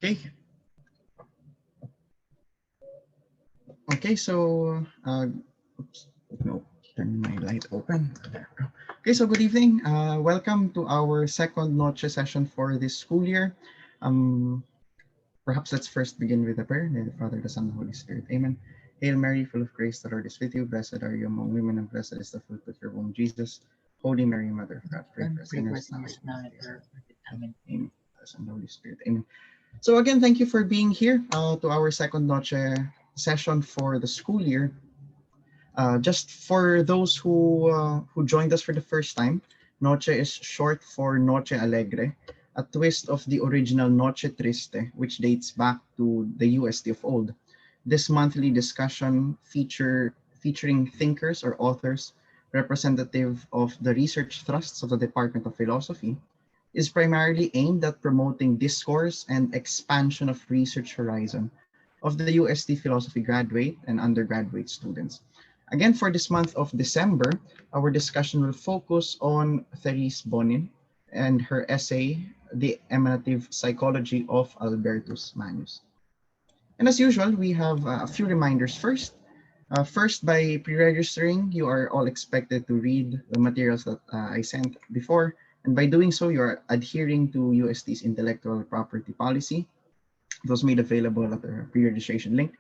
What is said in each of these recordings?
Okay. Okay, so oops, no, turn my light open. There we go. Okay, so good evening. Welcome to our second Noche session for this school year. Perhaps let's first begin with a prayer. In the name of the Father, the Son, and the Holy Spirit. Amen. Hail Mary, full of grace, the Lord is with you. Blessed are you among women, and blessed is the fruit of your womb, Jesus. Holy Mary, Mother of God, pray for us sinners now. Amen. Amen. The Son, and the Holy Spirit. Amen. So again, thank you for being here to our second Noche session for the school year. Just for those who joined us for the first time, Noche is short for Noche Alegre, a twist of the original Noche Triste, which dates back to the UST of old. This monthly discussion featuring thinkers or authors representative of the research thrusts of the Department of Philosophy is primarily aimed at promoting discourse and expansion of research horizon of the UST Philosophy graduate and undergraduate students. Again, for this month of December, our discussion will focus on Thérèse Bonin and her essay, The Emanative Psychology of Albertus Magnus. And as usual, we have a few reminders first. First, by pre-registering, you are all expected to read the materials that I sent before. And by doing so, you are adhering to UST's intellectual property policy. It was made available at the pre-registration link.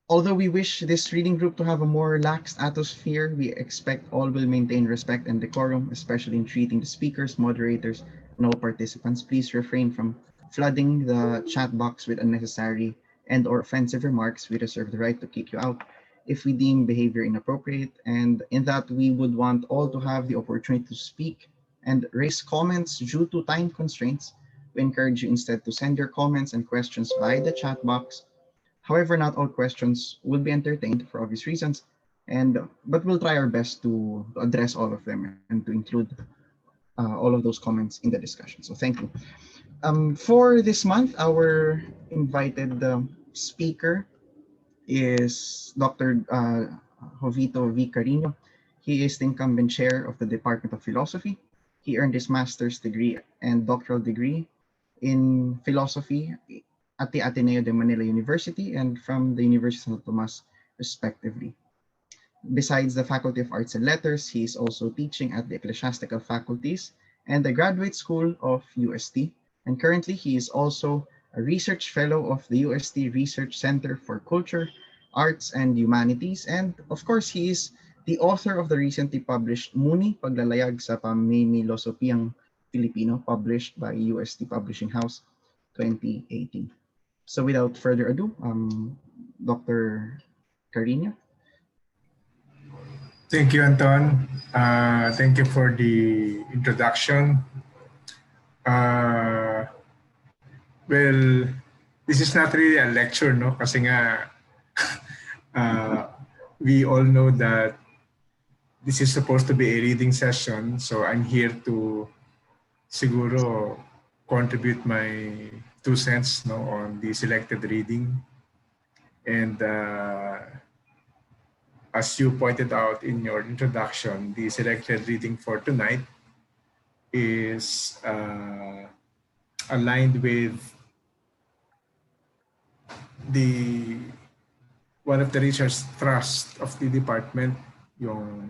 Although we wish this reading group to have a more relaxed atmosphere, we expect all will maintain respect and decorum, especially in treating the speakers, moderators, and all participants. Please refrain from flooding the chat box with unnecessary and or offensive remarks, we reserve the right to kick you out if we deem behavior inappropriate, and in that we would want all to have the opportunity to speak and raise comments. Due to time constraints, we encourage you instead to send your comments and questions via the chat box. However, not all questions will be entertained for obvious reasons, but we'll try our best to address all of them and to include all of those comments in the discussion. So thank you. For this month, our invited speaker is Dr. Jovito V. Carino. He is the incumbent chair of the Department of Philosophy. He earned his master's degree and doctoral degree in philosophy at the Ateneo de Manila University and from the University of Santo Tomas, respectively. Besides the Faculty of Arts and Letters, he is also teaching at the Ecclesiastical Faculties and the Graduate School of UST. And currently, he is also a research fellow of the UST Research Center for Culture, Arts, and Humanities. And of course, he is the author of the recently published Muni, Paglalayag sa Pamimilosopiyang Filipino, published by UST Publishing House 2018. So without further ado, Dr. Carino. Thank you, Anton. Thank you for the introduction. Well, this is not really a lecture, no? Kasi nga, we all know that this is supposed to be a reading session. So I'm here to siguro contribute my 2 cents, no, on the selected reading. And as you pointed out in your introduction, the selected reading for tonight is aligned with one of the research thrusts of the department, yung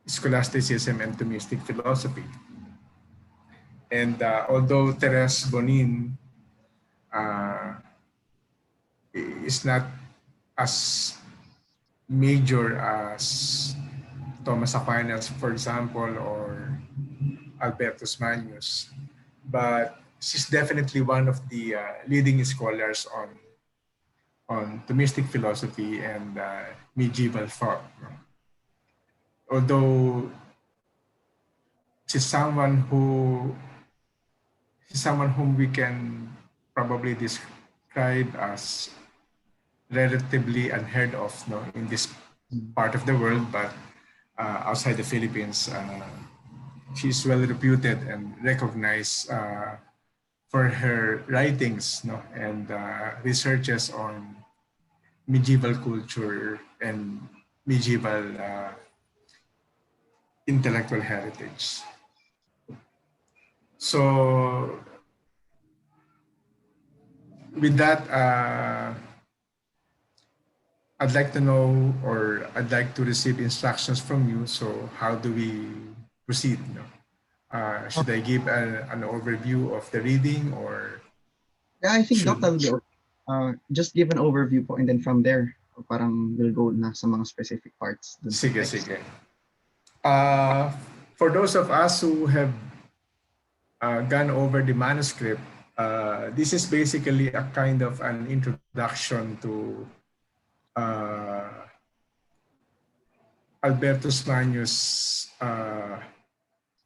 scholasticism and Thomistic philosophy. And although Thérèse Bonin is not as major as Thomas Aquinas, for example, or Albertus Magnus, but she's definitely one of the leading scholars on Thomistic philosophy and medieval thought. Although she's someone whom we can probably describe as relatively unheard of, no, in this part of the world, but outside the Philippines, she's well reputed and recognized for her writings, no, and researches on medieval culture and medieval intellectual heritage. So with that, I'd like to know, or I'd like to receive instructions from you. So how do we proceed? No? Should I give an overview of the reading, or? Yeah, I think Doc, just give an overview po, and then from there, parang we'll go na sa mga specific parts. Sige, sige. For those of us who have gone over the manuscript, this is basically a kind of an introduction to Albertus Magnus'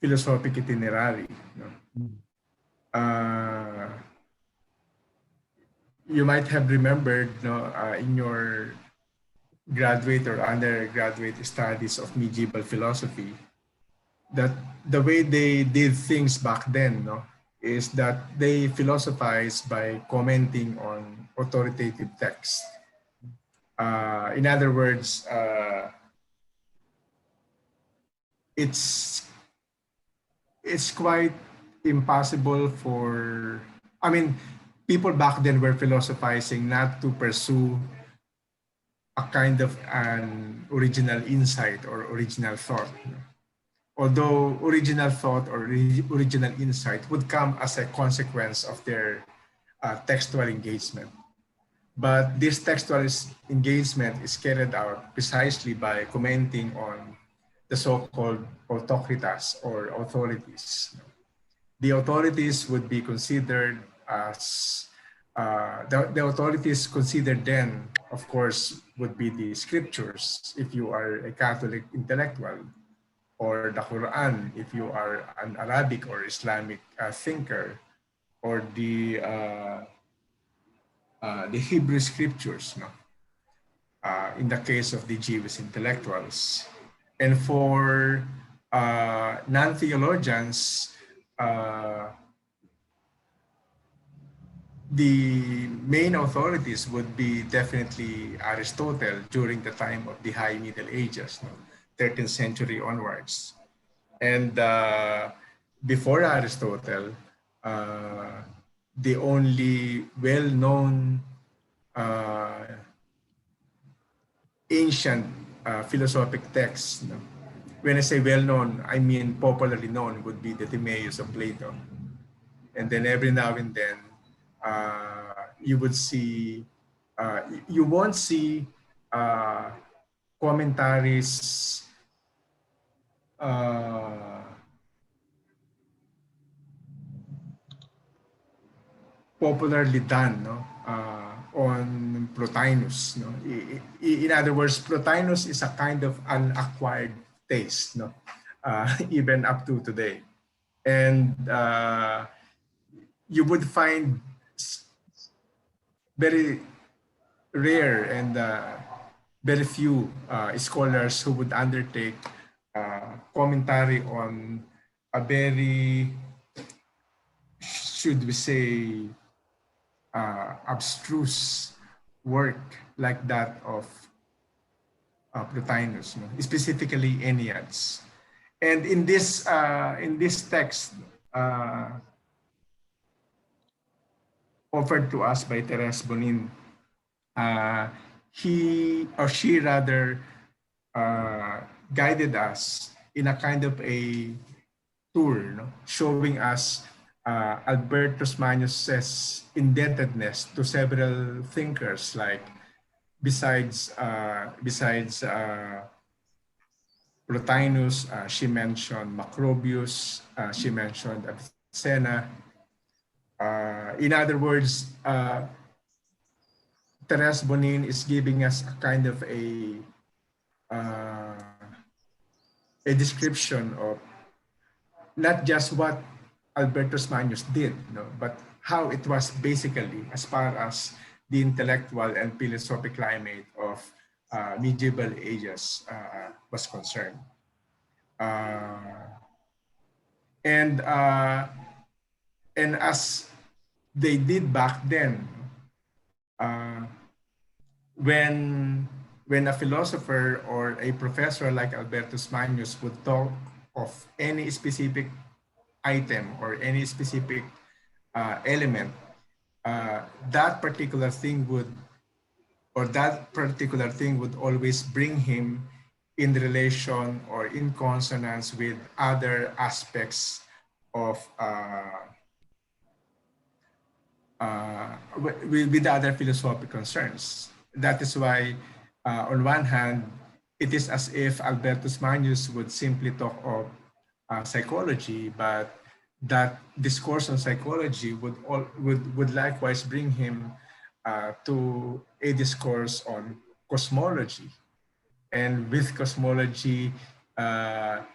philosophic itinerary. No? You might have remembered, no, in your graduate or undergraduate studies of medieval philosophy, that the way they did things back then, no, is that they philosophized by commenting on authoritative texts. In other words, it's quite impossible for, I mean, people back then were philosophizing not to pursue a kind of an original insight or original thought. Although original thought or original insight would come as a consequence of their textual engagement. But this textual engagement is carried out precisely by commenting on the so-called autocritas or authorities. The authorities would be considered as the authorities considered then, of course, would be the scriptures if you are a Catholic intellectual, or the Quran if you are an Arabic or Islamic thinker, or the Hebrew scriptures, no? In the case of the Jewish intellectuals. And for non-theologians, the main authorities would be definitely Aristotle during the time of the High Middle Ages, no? 13th century onwards. And before Aristotle, the only well-known ancient philosophic texts, no? When I say well-known, I mean popularly known, would be the Timaeus of Plato. And then every now and then, you would see, you won't see commentaries popularly done, no? On Plotinus. No? In other words, Plotinus is a kind of unacquired taste, no? Even up to today. And you would find very rare and very few scholars who would undertake commentary on a very, should we say, abstruse work like that of Plotinus, no? Specifically Enneads. And in this text offered to us by Thérèse Bonin, he or she rather guided us in a kind of a tour, no? Showing us Albertus Magnus's indebtedness to several thinkers, like besides Plotinus, she mentioned Macrobius, she mentioned Avicenna. In other words, Thérèse Bonin is giving us a kind of a description of not just what Albertus Magnus did, no, but how it was basically as far as the intellectual and philosophic climate of medieval ages was concerned. And as they did back then, when a philosopher or a professor like Albertus Magnus would talk of any specific item or any specific element, that particular thing would always bring him in relation or in consonance with other aspects of with other philosophic concerns. That is why, on one hand, it is as if Albertus Magnus would simply talk of psychology, but that discourse on psychology would likewise bring him to a discourse on cosmology, and with cosmology, that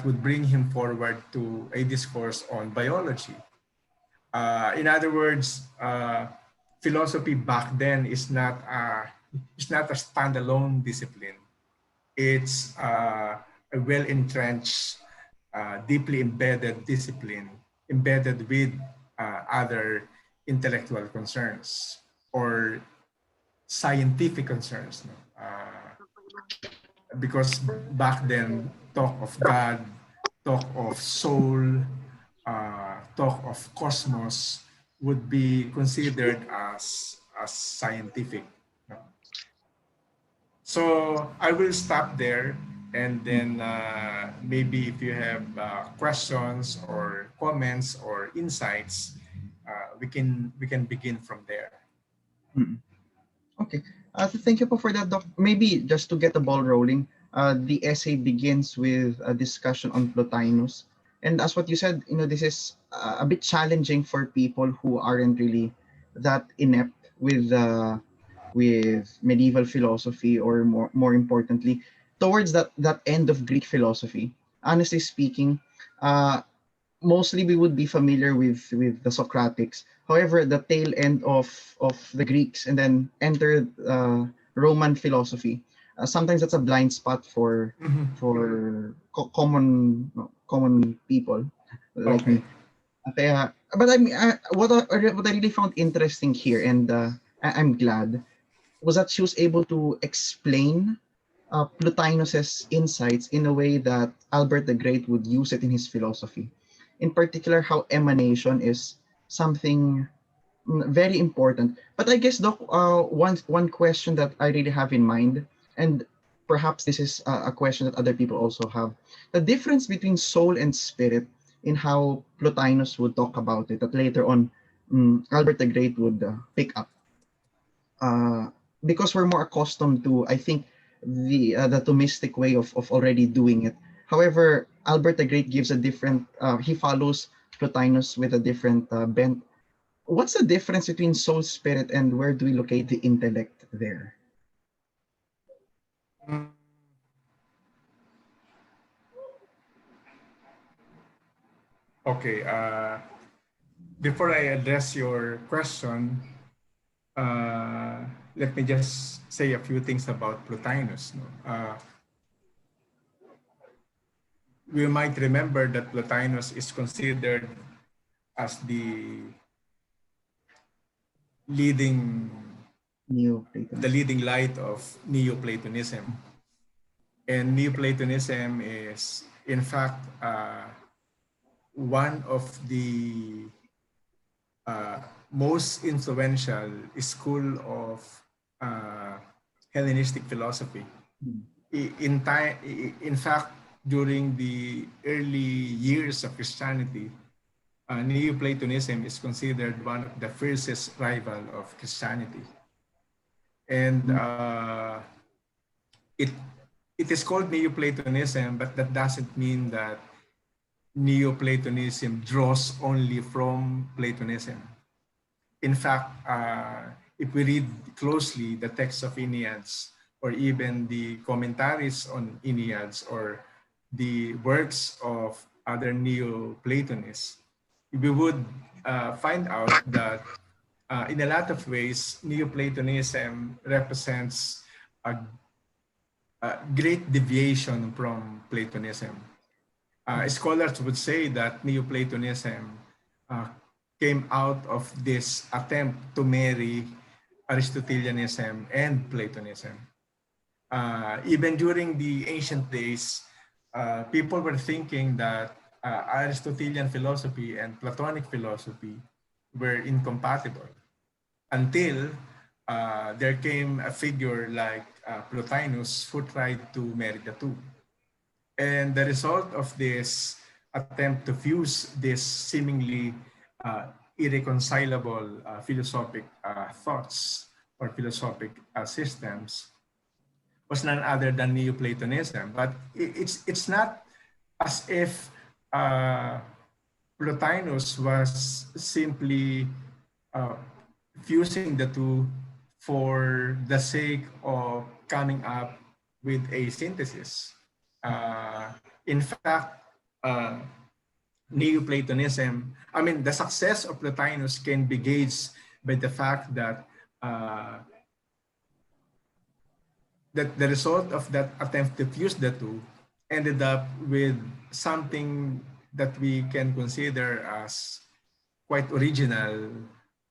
would bring him forward to a discourse on biology. In other words, philosophy back then is not a standalone discipline. It's a well-entrenched, deeply embedded discipline, embedded with other intellectual concerns or scientific concerns. Because back then, talk of God, talk of soul, talk of cosmos would be considered as scientific. So I will stop there, and then maybe if you have questions or comments or insights, we can begin from there. Okay. Thank you for that, Doc. Maybe just to get the ball rolling, the essay begins with a discussion on Plotinus. And as what you said, this is a bit challenging for people who aren't really that inept with medieval philosophy, or more importantly towards that end of Greek philosophy. Honestly speaking, mostly we would be familiar with the Socratics. However, the tail end of the Greeks and then enter Roman philosophy. Sometimes that's a blind spot for Mhm. common people like Okay. me. Kaya, but I mean, what I really found interesting here, and I'm glad, was that she was able to explain Plotinus's insights in a way that Albert the Great would use it in his philosophy. In particular, how emanation is something very important. But I guess, Doc, one question that I really have in mind, and perhaps this is a question that other people also have, the difference between soul and spirit in how Plotinus would talk about it, that later on Albert the Great would pick up. Uh, because we're more accustomed to, I think, the Thomistic way of already doing it. However, Albert the Great gives a different, he follows Plotinus with a different bent. What's the difference between soul, spirit, and where do we locate the intellect there? Mm, okay. Before I address your question, uh, let me just say a few things about Plotinus. No? We might remember that Plotinus is considered as leading the Neoplatonism. leading light of Neoplatonism. And Neoplatonism is, in fact, one of the uh, most influential school of uh, Hellenistic philosophy. Mm. In fact, during the early years of Christianity, Neoplatonism is considered one of the fiercest rival of Christianity, and it it is called Neoplatonism, but that doesn't mean that Neoplatonism draws only from Platonism. In fact, if we read closely the text of Enneads, or even the commentaries on Enneads, or the works of other Neoplatonists, we would find out that in a lot of ways, Neoplatonism represents a great deviation from Platonism. Scholars would say that Neoplatonism uh, came out of this attempt to marry Aristotelianism and Platonism. Even during the ancient days, people were thinking that Aristotelian philosophy and Platonic philosophy were incompatible until there came a figure like Plotinus who tried to marry the two. And the result of this attempt to fuse these seemingly uh, irreconcilable philosophic thoughts or philosophic systems was none other than Neoplatonism. But it's not as if uh, Plotinus was simply uh, fusing the two for the sake of coming up with a synthesis. Uh, in fact, uh, Neoplatonism, I mean, the success of Plotinus can be gauged by the fact that that the result of that attempt to fuse the two ended up with something that we can consider as quite original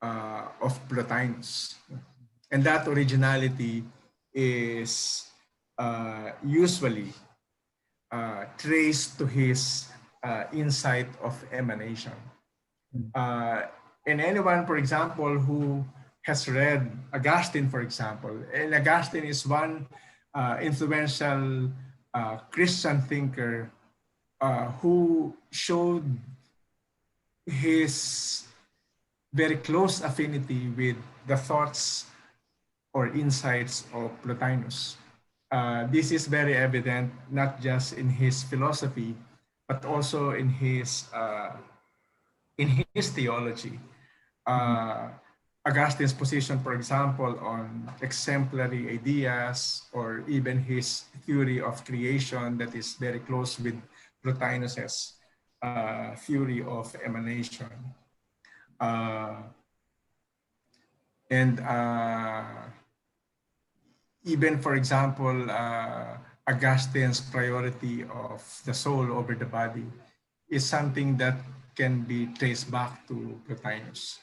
of Plotinus. And that originality is usually traced to his insight of emanation. Uh, and anyone, for example, who has read Augustine, for example, and Augustine is one influential Christian thinker who showed his very close affinity with the thoughts or insights of Plotinus. This is very evident not just in his philosophy, but also in his in his theology. Augustine's position, for example, on exemplary ideas, or even his theory of creation that is very close with Plotinus's theory of emanation. And even, for example, Augustine's priority of the soul over the body is something that can be traced back to Plotinus.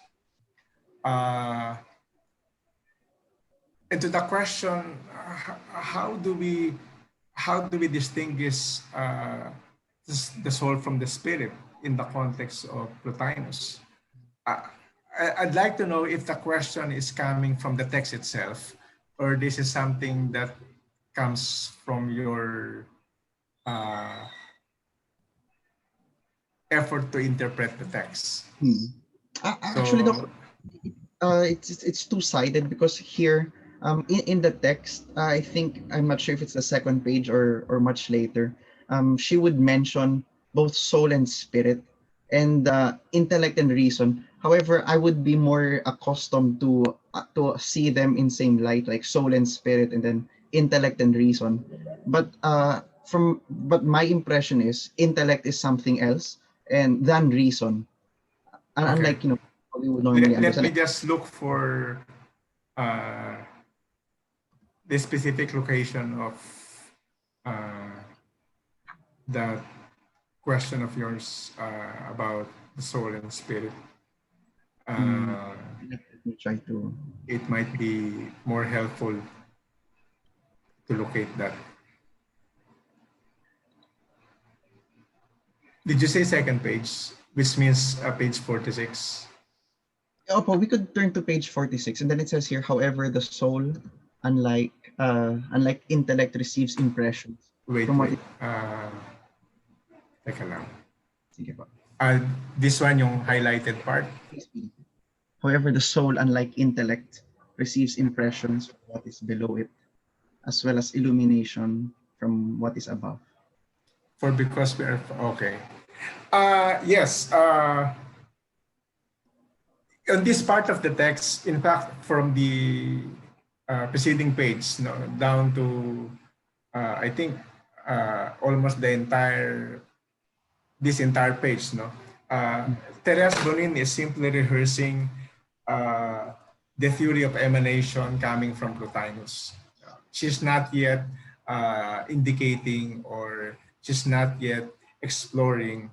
And to the question, how do we distinguish the soul from the spirit in the context of Plotinus? I'd like to know if the question is coming from the text itself, or this is something that comes from your effort to interpret the text. Actually, it's two-sided, because here in the text, I think, I'm not sure if it's the second page or much later, she would mention both soul and spirit, and intellect and reason. However, I would be more accustomed to see them in same light, like soul and spirit, and then intellect and reason. But my impression is intellect is something else and than reason. Okay. Unlike, you know, we would normally let me understand. just look for the specific location of that question of yours about the soul and spirit. Let me try to. It might be more helpful to locate that. Did you say second page, which means page 46? Opo, we could turn to page 46, and then it says here, however, the soul, unlike intellect, receives impressions. Wait. Teka lang. Sige po. This one, yung highlighted part? However, the soul, unlike intellect, receives impressions from what is below it, as well as illumination from what is above. For because we are, okay. Yes. On this part of the text, in fact, from the preceding page, down to, I think, almost this entire page, Thérèse Bonin is simply rehearsing the theory of emanation coming from Plotinus. She's not yet indicating, or she's not yet exploring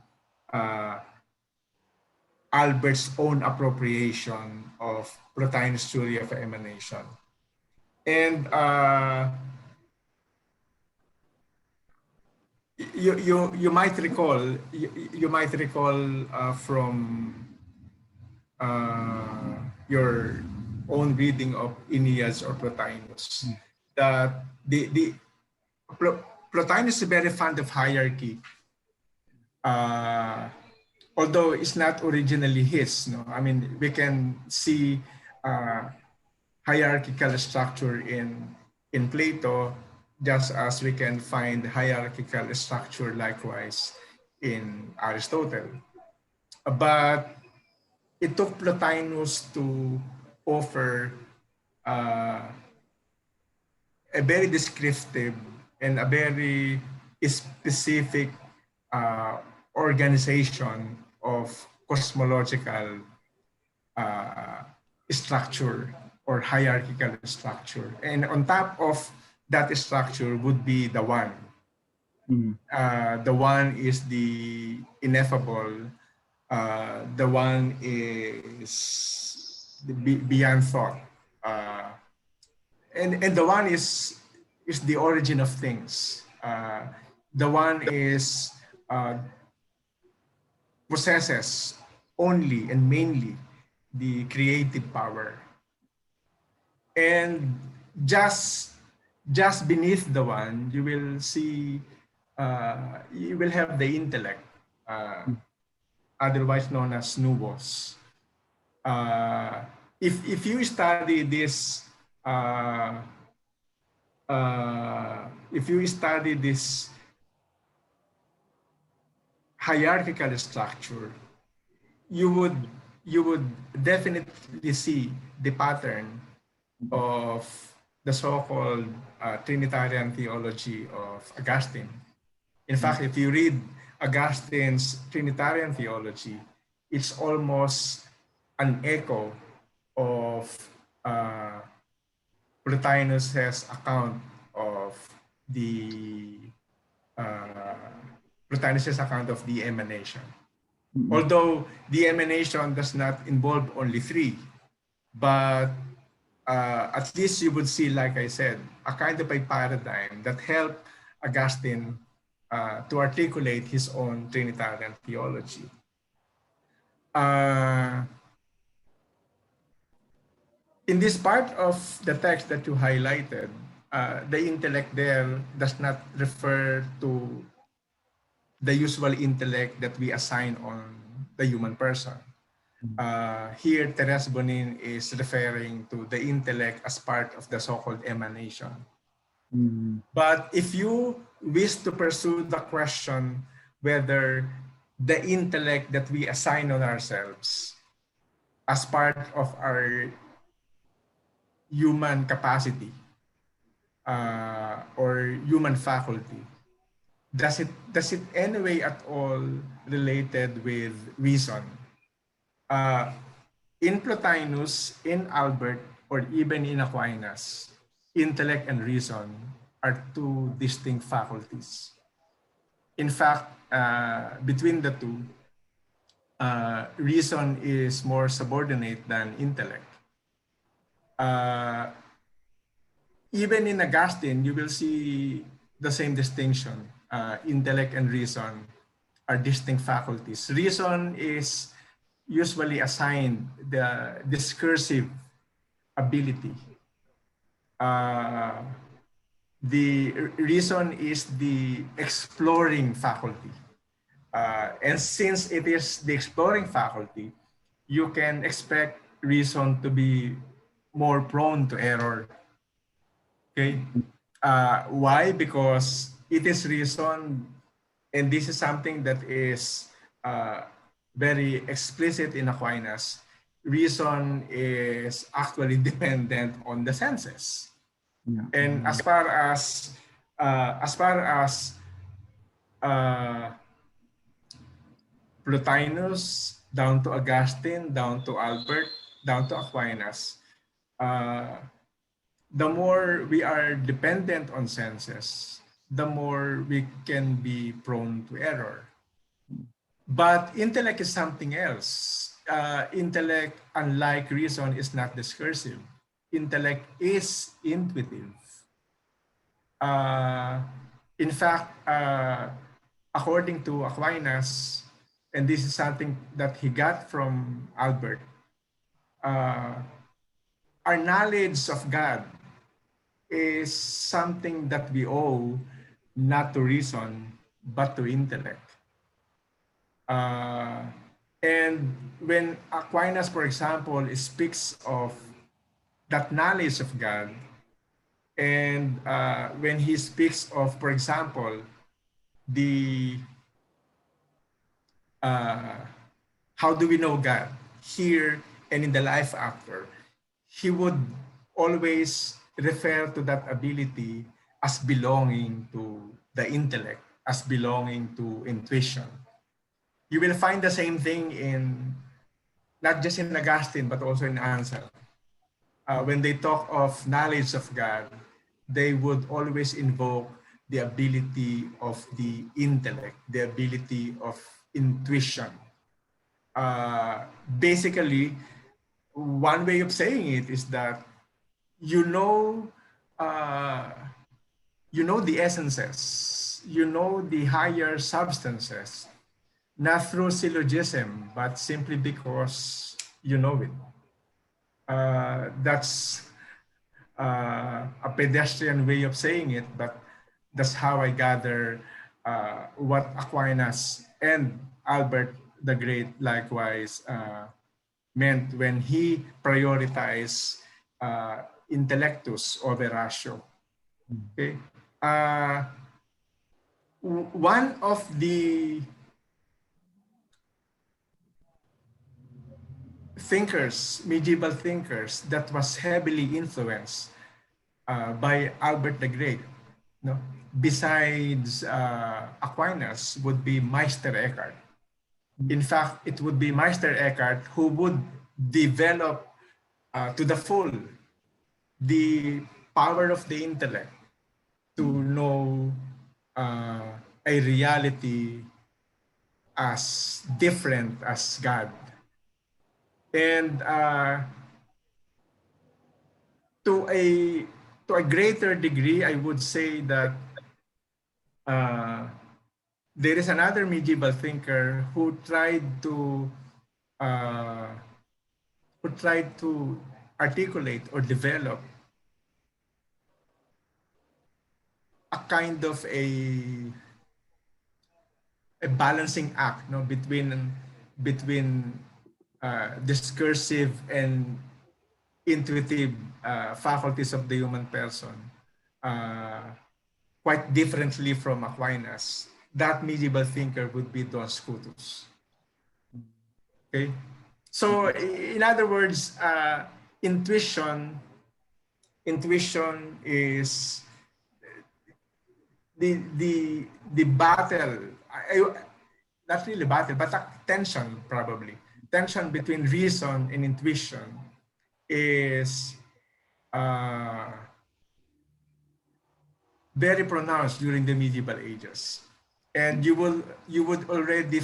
Albert's own appropriation of Plotinus' theory of emanation. And you might recall from your own reading of Aeneas or Plotinus that Plotinus is very fond of hierarchy. Although it's not originally his, I mean, we can see hierarchical structure in Plato, just as we can find hierarchical structure likewise in Aristotle. But it took Plotinus to offer a very descriptive and a very specific organization of cosmological structure or hierarchical structure. And on top of that structure would be the one. The one is the ineffable. The one is beyond thought. And the one is the origin of things. The one is possesses only and mainly the creative power. And just beneath the one, you will see, you will have the intellect, otherwise known as nous. If you study this, hierarchical structure, you would definitely see the pattern of the so-called Trinitarian theology of Augustine. In fact, if you read Augustine's Trinitarian theology, it's almost an echo of uh, Plotinus's account of the Plotinus's account of the emanation. Although the emanation does not involve only three, but at least you would see, like I said, a kind of a paradigm that helped Augustine to articulate his own Trinitarian theology. In this part of the text that you highlighted, the intellect there does not refer to the usual intellect that we assign on the human person. Here, Thérèse Bonin is referring to the intellect as part of the so-called emanation. But if you wish to pursue the question whether the intellect that we assign on ourselves as part of our human capacity or human faculty, does it anyway at all related with reason? In Plotinus, in Albert, or even in Aquinas, intellect and reason are two distinct faculties. In fact, between the two, reason is more subordinate than intellect. Even in Augustine, you will see the same distinction. Intellect and reason are distinct faculties. Reason is usually assigned the discursive ability. The reason is the exploring faculty. And since it is the exploring faculty, you can expect reason to be more prone to error. Okay. Why? Because it is reason, and this is something that is very explicit in Aquinas. Reason is actually dependent on the senses. And as far as Plotinus, down to Augustine, down to Albert, down to Aquinas, the more we are dependent on senses, the more we can be prone to error. But intellect is something else. Intellect, unlike reason, is not discursive. Intellect is intuitive. In fact, according to Aquinas, and this is something that he got from Albert, our knowledge of God is something that we owe not to reason, but to intellect. And when Aquinas, for example, speaks of that knowledge of God, and when he speaks of, for example, the how do we know God here and in the life after, he would always refer to that ability as belonging to the intellect, as belonging to intuition. You will find the same thing in, not just in Augustine, but also in Ansel. When they talk of knowledge of God, they would always invoke the ability of the intellect, the ability of intuition. Basically, one way of saying it is that you know the essences, you know the higher substances, not through syllogism, but simply because you know it. That's a pedestrian way of saying it, but that's how I gather what Aquinas and Albert the Great likewise meant when he prioritized intellectus over ratio. Okay. One of the thinkers, medieval thinkers, that was heavily influenced by Albert the Great. No? Besides Aquinas would be Meister Eckhart. In fact, it would be Meister Eckhart who would develop to the full the power of the intellect to know a reality as different as God. And to a greater degree, I would say that uh, there is another medieval thinker uh, who tried to articulate or develop a kind of a balancing act, no, between discursive and intuitive faculties of the human person, uh, quite differently from Aquinas. That medieval thinker would be Don Scotus. Okay, so in other words, intuition is the battle, not really battle, but a tension, probably tension between reason and intuition is uh, very pronounced during the medieval ages, and you would already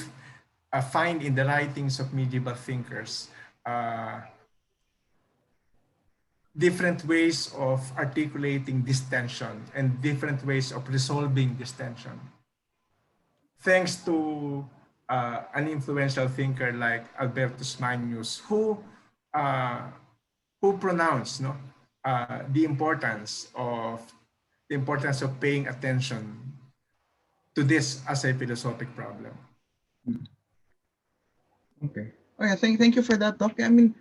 find in the writings of medieval thinkers uh, different ways of articulating this tension and different ways of resolving this tension. Thanks to an influential thinker like Albertus Magnus, uh, who pronounced, no, the importance of paying attention to this as a philosophic problem. Okay. Oh yeah, thank you for that, Doc. I mean,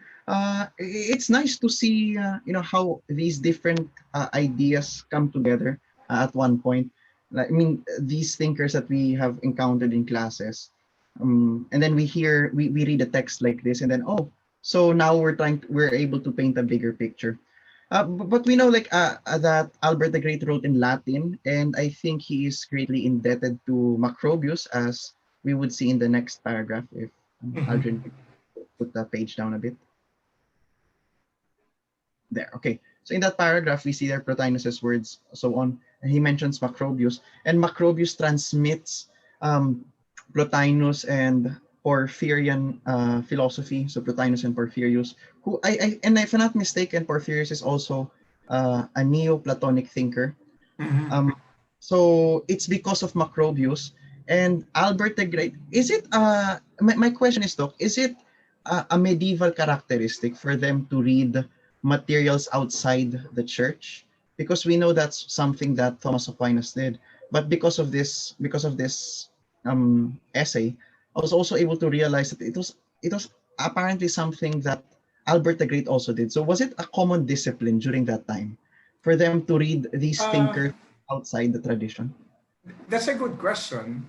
it's nice to see how these different ideas come together at one point. Like, I mean, these thinkers that we have encountered in classes, and then we read a text like this, and then so now we're able to paint a bigger picture. But we know that Albert the Great wrote in Latin, and I think he is greatly indebted to Macrobius, as we would see in the next paragraph if Aldrin could put the page down a bit. There, okay. So in that paragraph, we see there Plotinus's words, so on. And he mentions Macrobius, and Macrobius transmits Plotinus and Porphyrian philosophy. So Plotinus and Porphyrius, who and if I'm not mistaken, Porphyrius is also a Neoplatonic thinker. So it's because of Macrobius and Albert the Great. Is it my question is, Doc, is it a medieval characteristic for them to read materials outside the church? Because we know that's something that Thomas Aquinas did. But because of this essay, I was also able to realize that it was apparently something that Albert the Great also did. So was it a common discipline during that time for them to read these thinkers outside the tradition? That's a good question.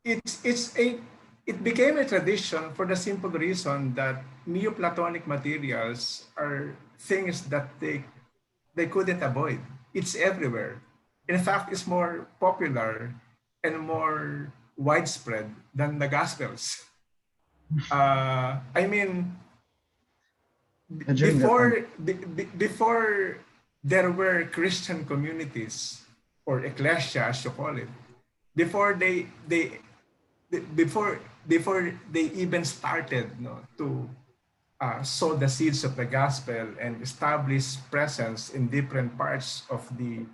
It became a tradition for the simple reason that Neoplatonic materials are things that they couldn't avoid. It's everywhere. In fact, it's more popular and more widespread than the Gospels. I mean, before there were Christian communities, or ecclesia as you call it, before they even started to sow the seeds of the gospel and establish presence in different parts of the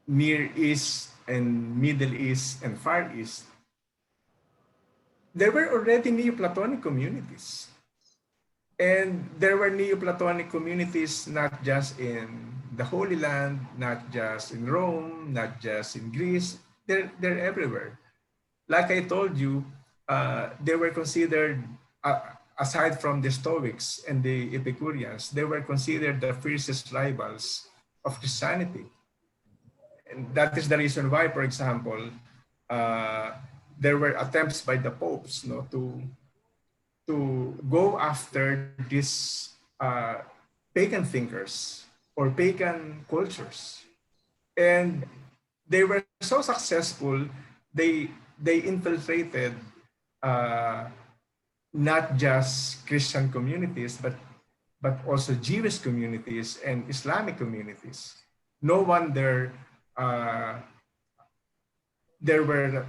Near East and Middle East and Far East. There were already Neoplatonic communities. And there were Neoplatonic communities not just in the Holy Land, not just in Rome, not just in Greece. They're everywhere. Like I told you, they were considered, aside from the Stoics and the Epicureans, they were considered the fiercest rivals of Christianity. and that is the reason why, for example, there were attempts by the popes, to go after these pagan thinkers or pagan cultures, and they were so successful. They infiltrated uh, not just Christian communities, but also Jewish communities and Islamic communities. No wonder there were,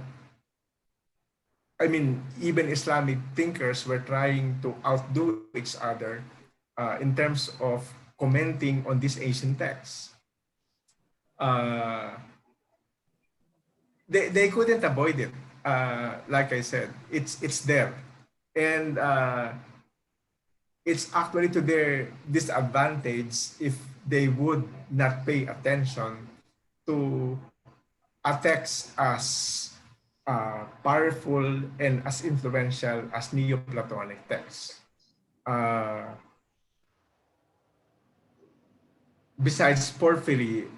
I mean, even Islamic thinkers were trying to outdo each other in terms of commenting on these ancient texts. They couldn't avoid it. Like I said, it's there, and it's actually to their disadvantage if they would not pay attention to a text as powerful and as influential as Neoplatonic texts. Besides Porphyry,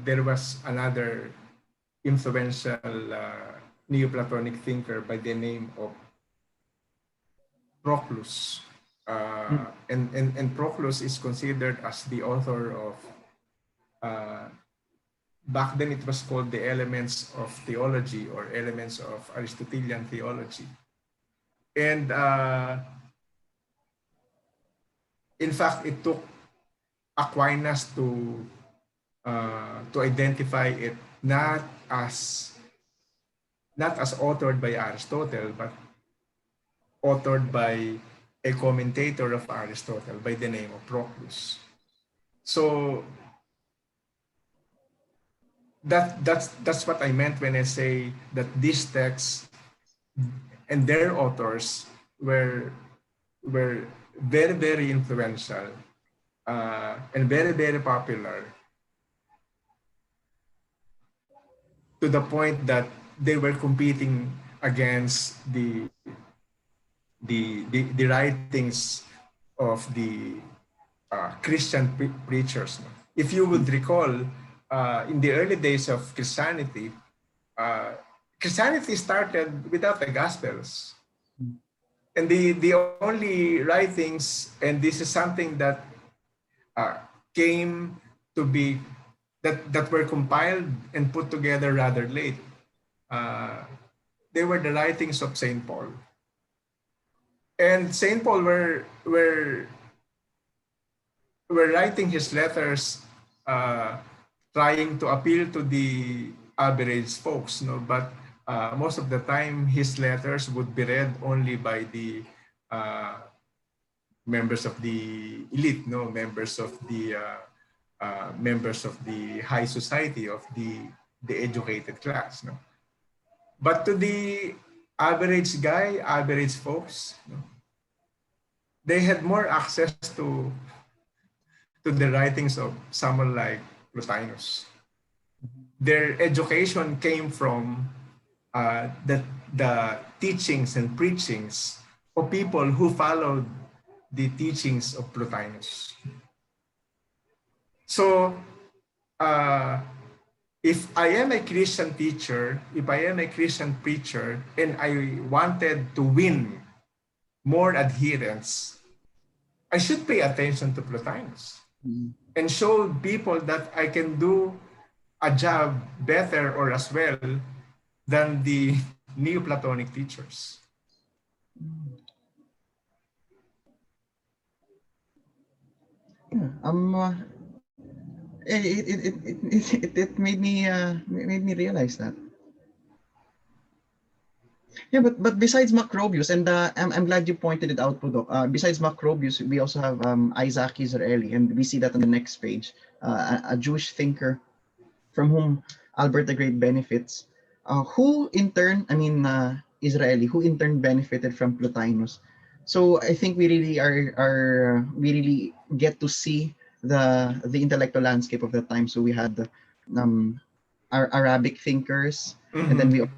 there was another influential Neoplatonic thinker by the name of Proclus. And Proclus is considered as the author of, back then it was called the Elements of Theology or Elements of Aristotelian Theology. And in fact, it took Aquinas to identify it not as authored by Aristotle, but authored by a commentator of Aristotle by the name of Proclus. So that's what I meant when I say that these texts and their authors were very, very influential and very, very popular, to the point that they were competing against the writings of the Christian preachers. If you would recall, in the early days of Christianity, Christianity started without the Gospels. And the only writings, and this is something that came to be, that were compiled and put together rather late, they were the writings of Saint Paul. And Saint Paul were writing his letters trying to appeal to the average folks, but most of the time his letters would be read only by the members of the elite, members of the high society, of the educated class. But to the average guy, average folks, they had more access to the writings of someone like Plotinus. Their education came from the teachings and preachings of people who followed the teachings of Plotinus. So if I am a Christian teacher, if I am a Christian preacher, and I wanted to win more adherents, I should pay attention to Plotinus and show people that I can do a job better or as well than the Neoplatonic teachers. It made me realize that. Yeah, but besides Macrobius, and I'm glad you pointed it out, Pudok. Besides Macrobius, we also have Isaac Israeli, and we see that on the next page, a Jewish thinker from whom Albert the Great benefits, who in turn, Israeli, who in turn benefited from Plotinus. So I think we really we get to see the intellectual landscape of that time. So we had our Arabic thinkers, and then we had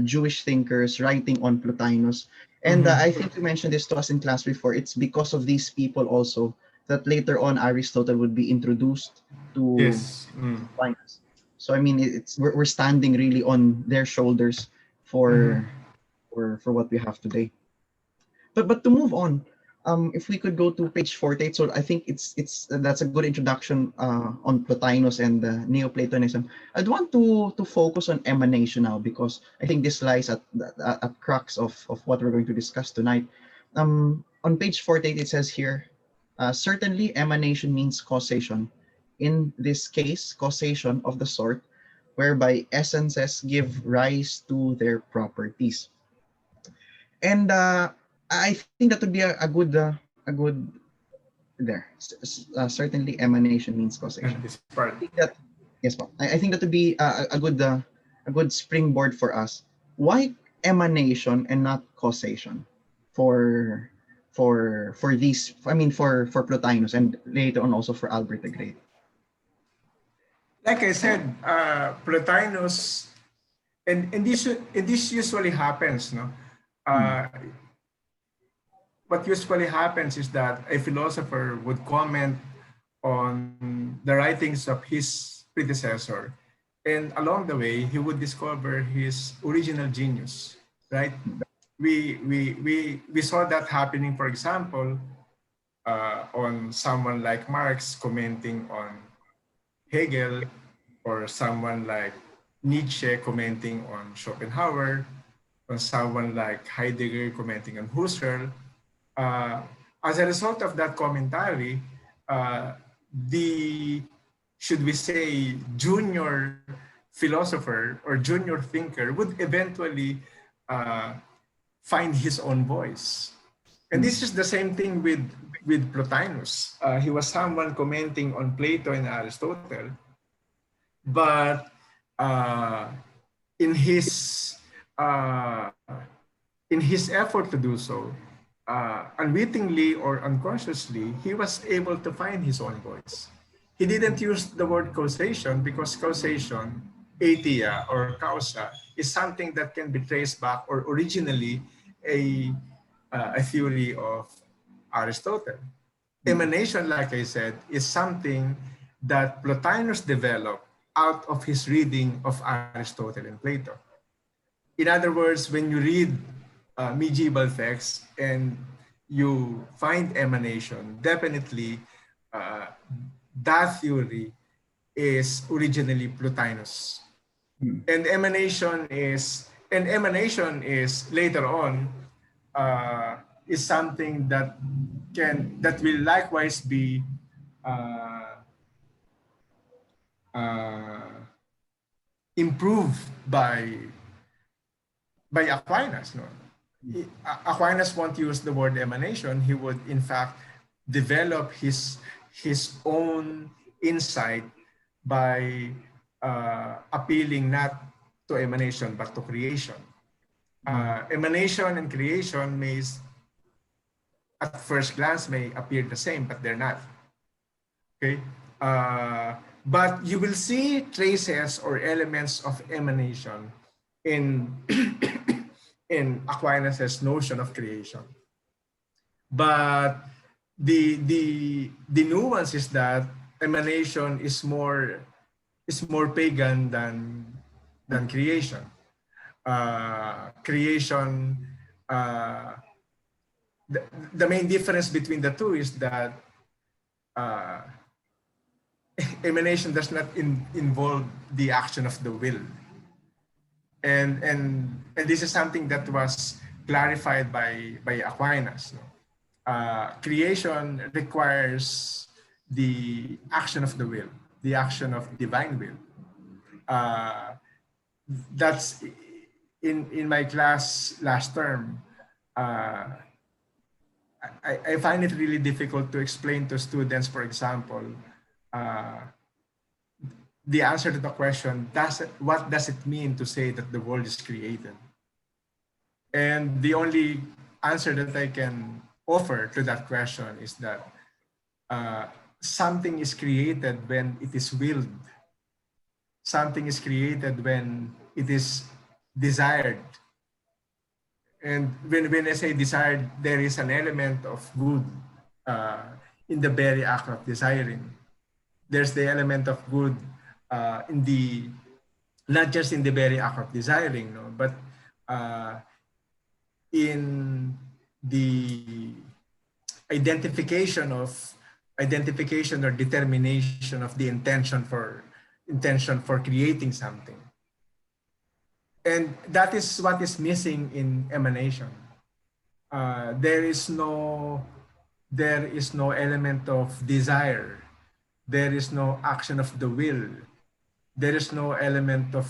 Jewish thinkers writing on Plotinus. And I think you mentioned this to us in class before. It's because of these people also that later on Aristotle would be introduced to Plotinus. So I mean, we're standing really on their shoulders for what we have today. But to move on, if we could go to page 48, so I think it's that's a good introduction on Plotinus and Neoplatonism. I'd want to focus on emanation now, because I think this lies at crux of what we're going to discuss tonight. On page 48, it says here, certainly emanation means causation. In this case, causation of the sort whereby essences give rise to their properties. And I think that would be a good there. Certainly, emanation means causation. This part. I think that yes, ma'am. I think that would be a good springboard for us. Why emanation and not causation for these? I mean, for Plotinus and later on also for Albert the Great. Like I said, Plotinus, and this usually happens, no? What usually happens is that a philosopher would comment on the writings of his predecessor, and along the way he would discover his original genius, right? We saw that happening, for example, on someone like Marx commenting on Hegel, or someone like Nietzsche commenting on Schopenhauer, or someone like Heidegger commenting on Husserl. As a result of that commentary, the, should we say, junior philosopher or junior thinker would eventually find his own voice. And this is the same thing with Plotinus. He was someone commenting on Plato and Aristotle, but in his effort to do so, unwittingly or unconsciously, he was able to find his own voice. He didn't use the word causation, because causation, atia or causa, is something that can be traced back, or originally a theory of Aristotle. Emanation, like I said, is something that Plotinus developed out of his reading of Aristotle and Plato. In other words, when you read medieval texts and you find emanation, definitely that theory is originally Plotinus. And emanation is later on is something that will likewise be improved by Aquinas. No? Aquinas won't use the word emanation. He would in fact develop his own insight by appealing not to emanation but to creation. Emanation and creation may, at first glance, may appear the same, but they're not. Okay, but you will see traces or elements of emanation in in Aquinas' notion of creation. But the nuance is that emanation is more pagan than creation. Creation, the main difference between the two is that emanation does not involve the action of the will. And this is something that was clarified by Aquinas. Creation requires the action of the will, the action of divine will. That's in my class last term. I find it really difficult to explain to students, for example, the answer to the question, what does it mean to say that the world is created? And the only answer that I can offer to that question is that something is created when it is willed. Something is created when it is desired. And when I say desired, there is an element of good in the very act of desiring. There's the element of good in the, not just in the very act of desiring, no, but in the identification or determination of the intention for creating something. And that is what is missing in emanation. There is no element of desire. There is no action of the will. There is no element of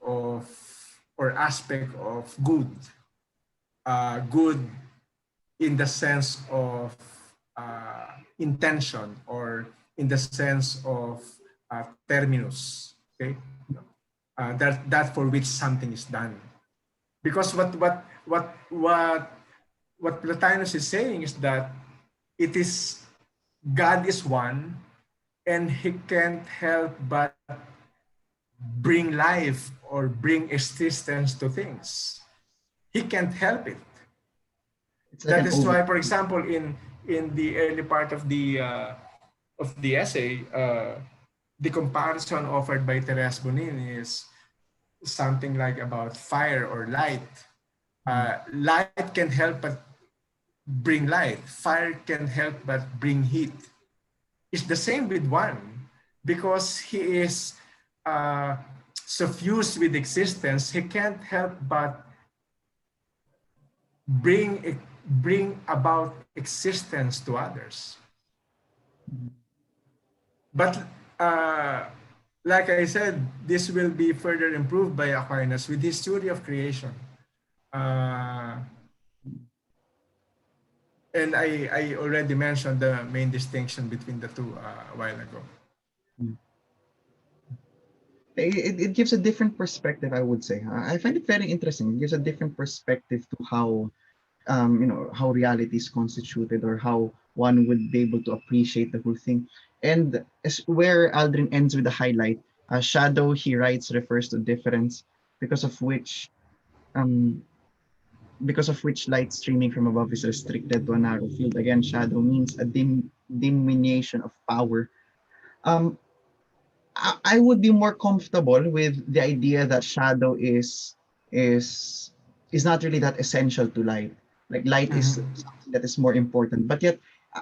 or aspect of good. Good in the sense of intention, or in the sense of terminus. Okay, that for which something is done. Because what Plotinus is saying is that it is, God is one, and he can't help but bring life or bring existence to things. He can't help it. It's like That is why, for example, in the early part of the essay, the comparison offered by Thérèse Bonin is something like about fire or light. Light can help but bring light. Fire can help but bring heat. It's the same with one, because he is suffused with existence. He can't help but bring about existence to others. But like I said, this will be further improved by Aquinas with his theory of creation. And I already mentioned the main distinction between the two a while ago. It gives a different perspective, I would say. I find it very interesting. It gives a different perspective to how, how reality is constituted, or how one would be able to appreciate the whole thing. And as where Aldrin ends with the highlight, shadow, he writes, refers to difference, because of which light streaming from above is restricted to a narrow field. Again, shadow means a diminution of power. I would be more comfortable with the idea that shadow is not really that essential to light. Like light is something that is more important. But yet,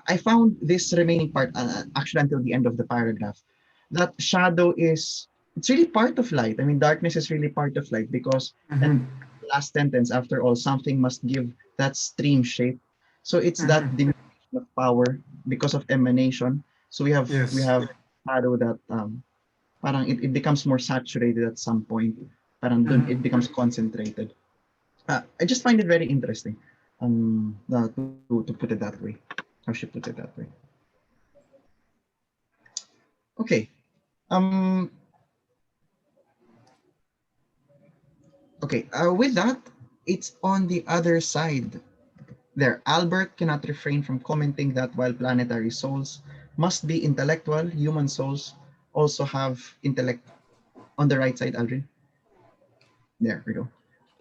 I found this remaining part, actually until the end of the paragraph, that shadow it's really part of light. I mean, darkness is really part of light, because, and last sentence, after all, something must give that stream shape. So it's that diminution of power because of emanation. So we have shadow that parang it becomes more saturated at some point. Parang dun it becomes concentrated. I just find it very interesting to put it that way. How she put it that way. Okay. With that, it's on the other side. There, Albert cannot refrain from commenting that while planetary souls must be intellectual, human souls also have intellect. On the right side, Aldrin. There we go.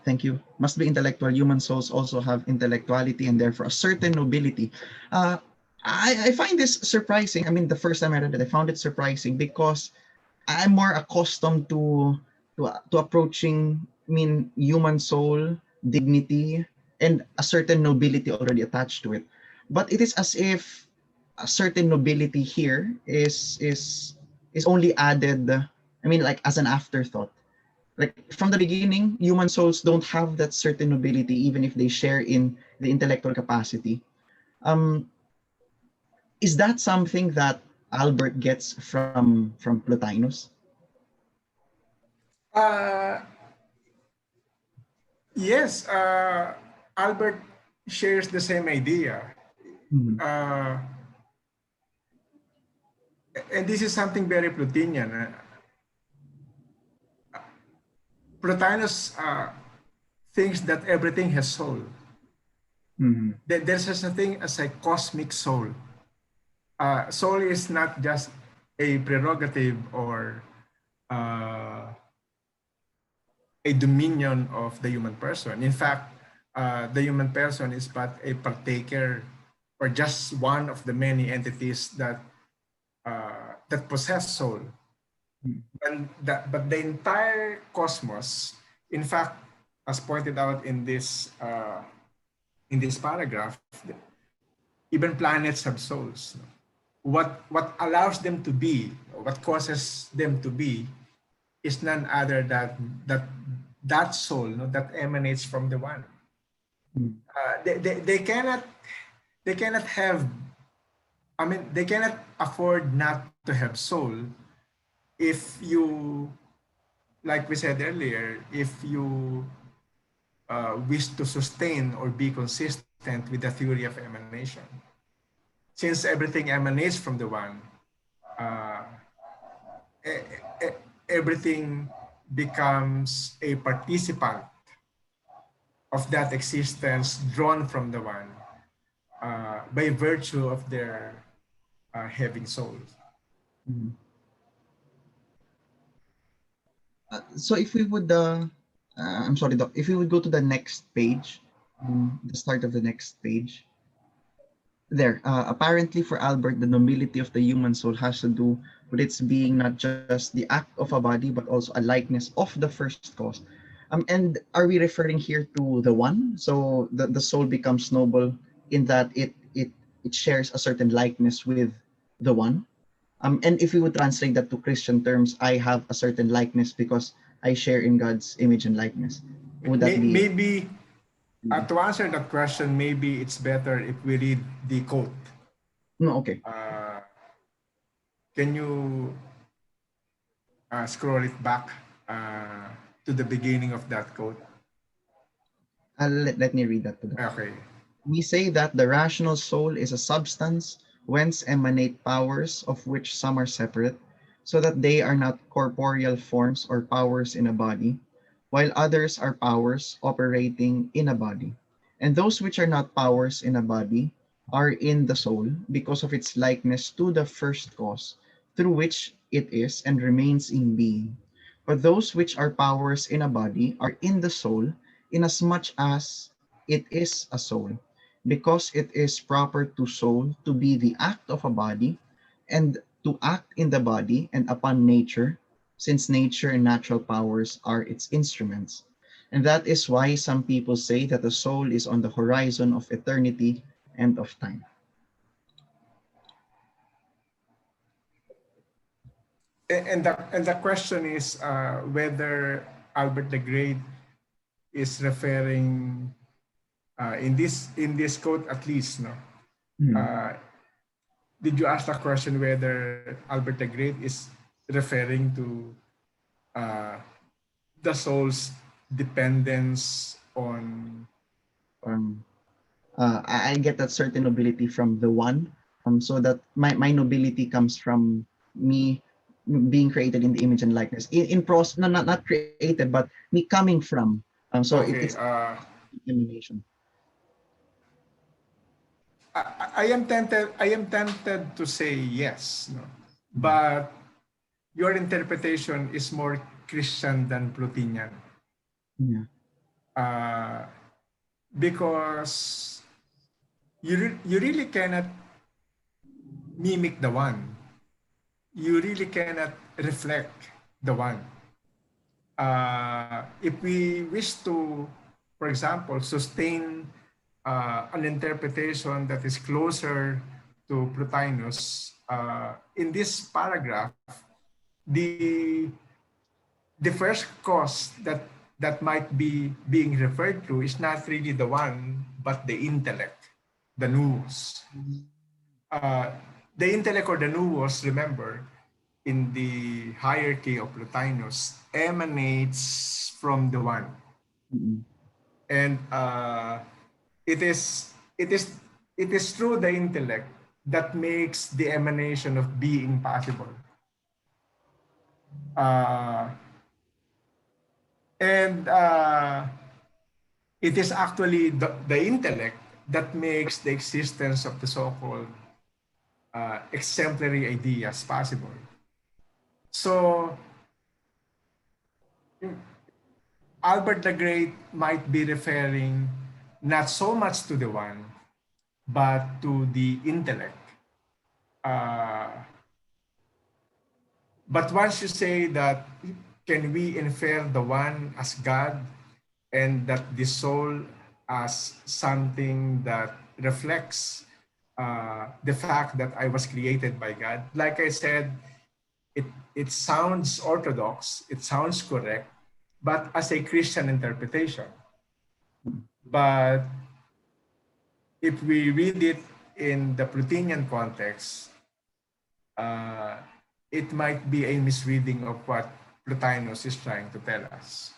Thank you. Must be intellectual, human souls also have intellectuality and therefore a certain nobility. I find this surprising. I mean, the first time I read it, I found it surprising because I'm more accustomed to approaching, human soul, dignity, and a certain nobility already attached to it. But it is as if a certain nobility here is only added. Like as an afterthought. Like from the beginning, human souls don't have that certain nobility, even if they share in the intellectual capacity. Is that something that Albert gets from Plotinus? Yes, Albert shares the same idea. And this is something very Plotinian. Plotinus thinks that everything has soul. There's such a thing as a cosmic soul. Soul is not just a prerogative or a dominion of the human person. In fact, the human person is but a partaker or just one of the many entities that that possess soul. But the entire cosmos, in fact, as pointed out in this paragraph, even planets have souls. What allows them to be, what causes them to be, is none other than that soul, no, that emanates from the one. They cannot have. I mean, they cannot afford not to have soul if you, like we said earlier, if you wish to sustain or be consistent with the theory of emanation. Since everything emanates from the one, uh, everything becomes a participant of that existence drawn from the one by virtue of their having souls. So if we would, I'm sorry, Doc, if we would go to the next page, the start of the next page, there, apparently for Albert, the nobility of the human soul has to do with its being not just the act of a body, but also a likeness of the first cause. And are we referring here to the one? So the soul becomes noble in that it shares a certain likeness with the one. And if we would translate that to Christian terms, I have a certain likeness because I share in God's image and likeness. Would that be? Maybe to answer that question, maybe it's better if we read the quote. No, okay. Can you scroll it back to the beginning of that quote? Let me read that to them. Okay. We say that the rational soul is a substance whence emanate powers of which some are separate, so that they are not corporeal forms or powers in a body, while others are powers operating in a body. And those which are not powers in a body are in the soul because of its likeness to the first cause, through which it is and remains in being. But those which are powers in a body are in the soul, inasmuch as it is a soul, because it is proper to soul to be the act of a body and to act in the body and upon nature, since nature and natural powers are its instruments. And that is why some people say that the soul is on the horizon of eternity and of time. And the question is whether Albert the Great is referring in this quote at least, no. Did you ask the question whether Albert the Great is referring to the soul's dependence on? I get that certain nobility from the one, so that my nobility comes from me being created in the image and likeness. In pros, no, not created, but me coming from. So Okay. it's emanation. I am tempted to say yes, no? But your interpretation is more Christian than Plotinian. Yeah. Because you really cannot mimic the one. You really cannot reflect the one. If we wish to, for example, sustain an interpretation that is closer to Plotinus, in this paragraph, the first cause that might be being referred to is not really the one, but the intellect, the nous. The intellect or the nous, remember, in the hierarchy of Plotinus, emanates from the one. And it is through the intellect that makes the emanation of being possible. And it is actually the intellect that makes the existence of the so-called exemplary ideas possible. So Albert the Great might be referring not so much to the one, but to the intellect. But once you say that, can we infer the one as God and that the soul as something that reflects the fact that I was created by God? Like I said, it sounds orthodox, it sounds correct, but as a Christian interpretation. But if we read it in the Plotinian context, uh, it might be a misreading of what Plotinus is trying to tell us.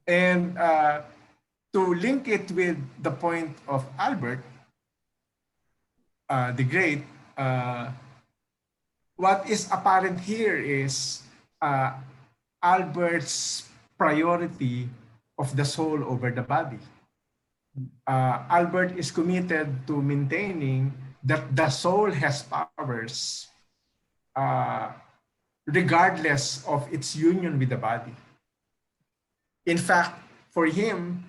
And to link it with the point of Albert the Great, what is apparent here is Albert's priority of the soul over the body. Albert is committed to maintaining that the soul has powers regardless of its union with the body. In fact, for him,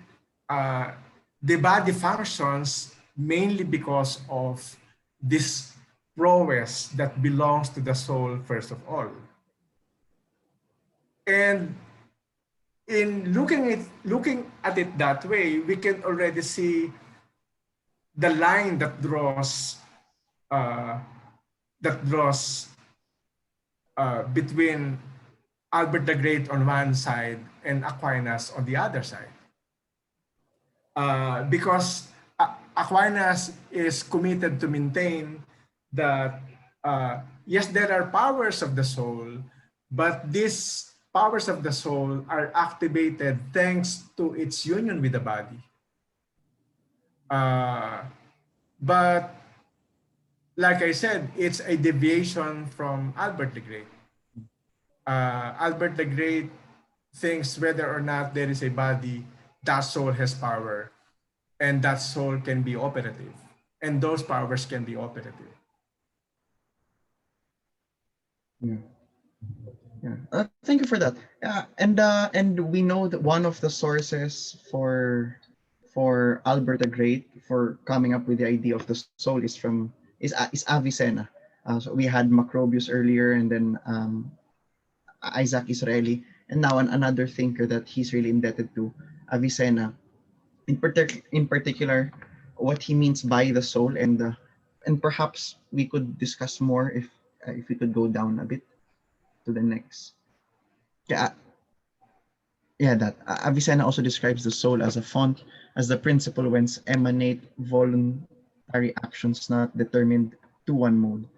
the body functions mainly because of this prowess that belongs to the soul first of all. And in looking at it that way, we can already see the line that draws between Albert the Great on one side and Aquinas on the other side. Because Aquinas is committed to maintain that, yes, there are powers of the soul, but these powers of the soul are activated thanks to its union with the body. But like I said, it's a deviation from Albert the Great. Albert the Great thinks whether or not there is a body, that soul has power, and that soul can be operative, and those powers can be operative. Yeah. Thank you for that. And we know that one of the sources for Albert the Great for coming up with the idea of the soul is Avicenna. So we had Macrobius earlier, and then Isaac Israeli, and now another thinker that he's really indebted to, Avicenna. In particular, what he means by the soul, and perhaps we could discuss more if we could go down a bit to the next. That Avicenna also describes the soul as a font, as the principle whence emanate voluntary actions not determined to one mode.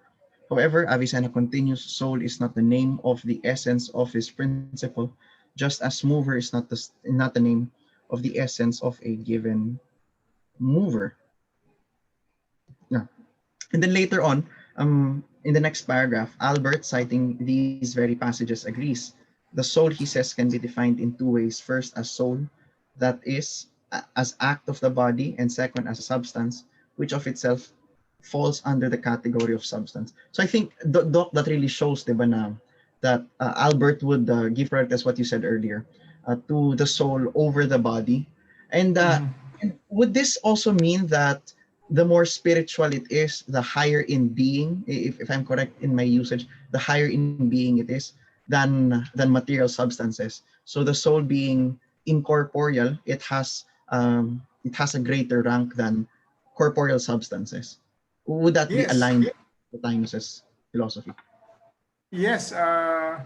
However, Avicenna continues, soul is not the name of the essence of his principle, just as mover is not the name of the essence of a given mover. Yeah. And then later on, in the next paragraph, Albert, citing these very passages, agrees. The soul, he says, can be defined in two ways. First, as soul, that is, as act of the body, and second, as a substance, which of itself falls under the category of substance. So I think that really shows, diba, na, that Albert would give priority, as what you said earlier, to the soul over the body. And would this also mean that the more spiritual it is, the higher in being, if I'm correct in my usage, the higher in being it is than material substances? So the soul being incorporeal, it has a greater rank than corporeal substances. Would that be aligned with Plotinus's philosophy? Yes. I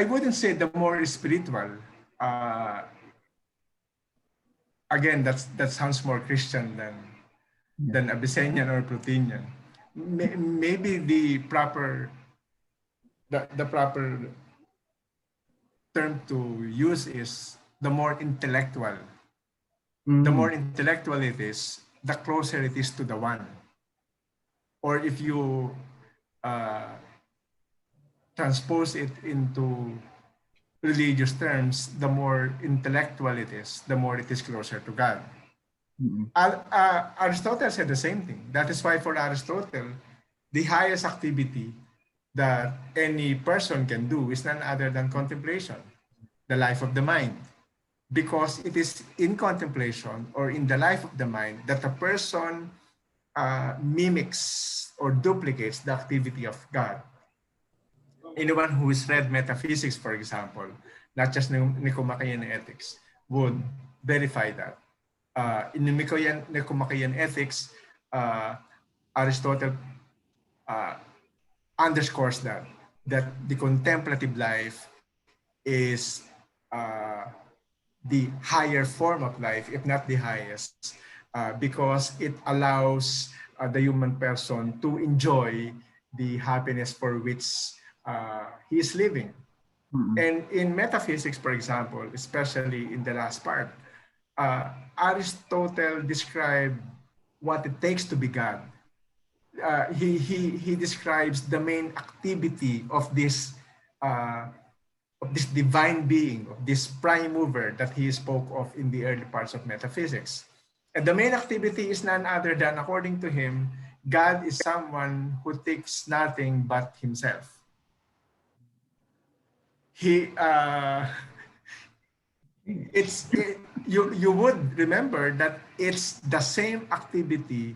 wouldn't say the more spiritual. Again, that sounds more Christian than Abyssinian or Plotinian. Maybe the proper term to use is the more intellectual. The more intellectual it is, the closer it is to the one. Or if you transpose it into religious terms, the more intellectual it is, the more it is closer to God. Aristotle said the same thing. That is why for Aristotle, the highest activity that any person can do is none other than contemplation, the life of the mind. Because it is in contemplation or in the life of the mind that a person mimics or duplicates the activity of God. Anyone who has read metaphysics, for example, not just Nicomachean ethics, would verify that. In Nicomachean ethics, Aristotle underscores that the contemplative life is the higher form of life, if not the highest, because it allows the human person to enjoy the happiness for which he is living. And in metaphysics, for example, especially in the last part, Aristotle described what it takes to be God. He describes the main activity of this divine being, of this prime mover that he spoke of in the early parts of metaphysics. And the main activity is none other than, according to him, God is someone who takes nothing but himself. You would remember that it's the same activity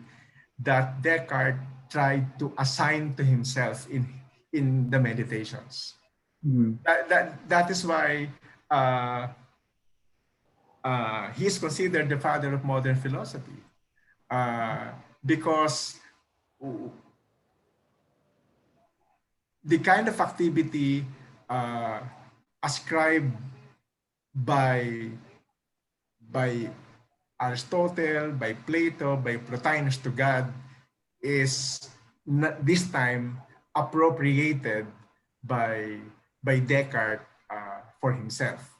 that Descartes tried to assign to himself in the meditations. That is why he is considered the father of modern philosophy, because the kind of activity ascribed by Aristotle, by Plato, by Plotinus to God is this time appropriated by Descartes for himself.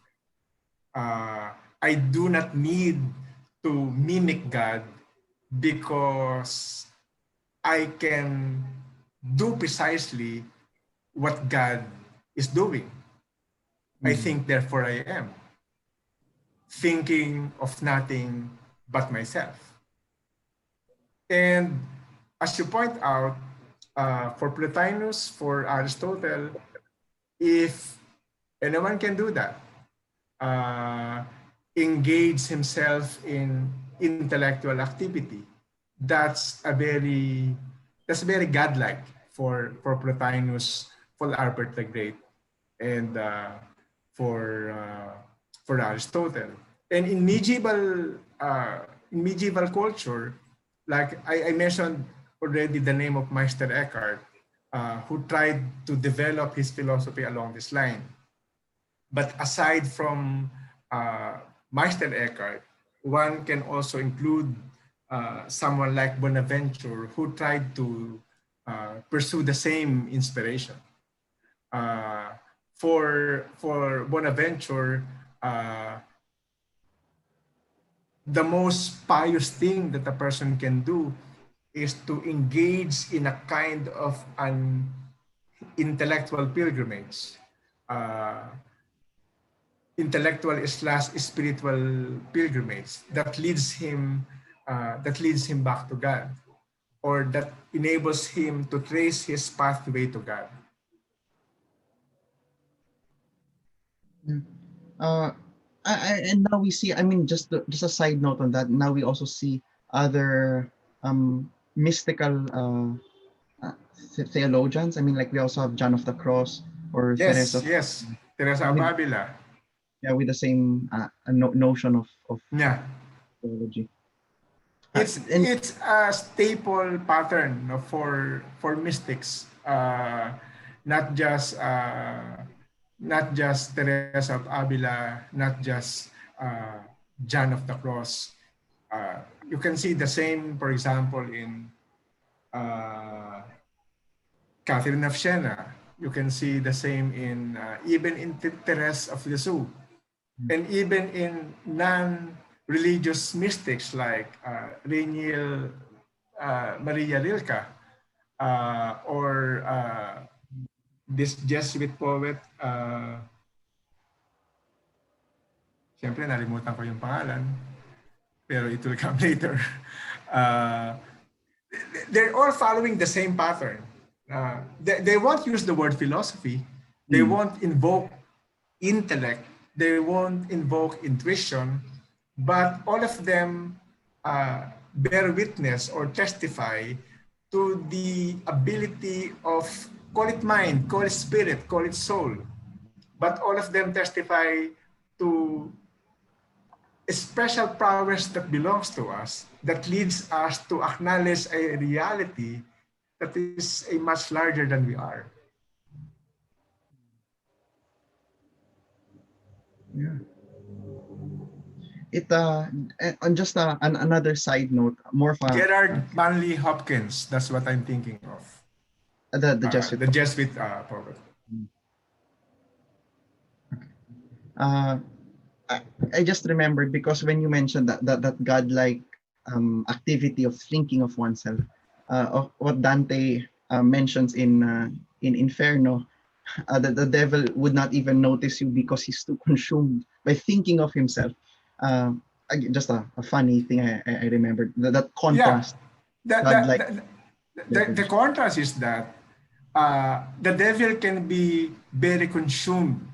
I do not need to mimic God because I can do precisely what God is doing. I think, therefore I am. Thinking of nothing but myself. And as you point out, for Plotinus, for Aristotle, if anyone can do that, engage himself in intellectual activity, that's very godlike for Plotinus, for Albert the Great, and for Aristotle. And in medieval culture, like I mentioned already the name of Meister Eckhart, who tried to develop his philosophy along this line. But aside from Meister Eckhart, one can also include someone like Bonaventure, who tried to pursue the same inspiration. For Bonaventure, the most pious thing that a person can do is to engage in a kind of an intellectual pilgrimage, intellectual/spiritual pilgrimage that leads him back to God, or that enables him to trace his pathway to God. And now we see, I mean, just a side note on that, now we also see other mystical theologians. I mean, like we also have John of the Cross or Yes, Thérèse Thérèse of Avila. Yeah, with the same notion of theology. It's a staple pattern for mystics, not just Thérèse of Avila, not just John of the Cross. You can see the same, for example, in Catherine of Siena. You can see the same in even in Thérèse of Lisieux, and even in non-religious mystics like Rainier Maria Rilke, or this Jesuit poet, siyempre nalimutan ko yung pangalan, pero it will come later. They're all following the same pattern. They won't use the word philosophy. They won't invoke intellect. They won't invoke intuition. But all of them bear witness or testify to the ability of, call it mind, call it spirit, call it soul, but all of them testify to a special powers that belongs to us, that leads us to acknowledge a reality that is a much larger than we are. Yeah. It on just another side note, more of a Gerard Manley Hopkins, that's what I'm thinking of. the Jesuit. The Jesuit poet. I just remembered because when you mentioned that godlike activity of thinking of oneself, of what Dante mentions in Inferno, that the devil would not even notice you because he's too consumed by thinking of himself. Just a funny thing I remembered that contrast. Yeah. The contrast is that the devil can be very consumed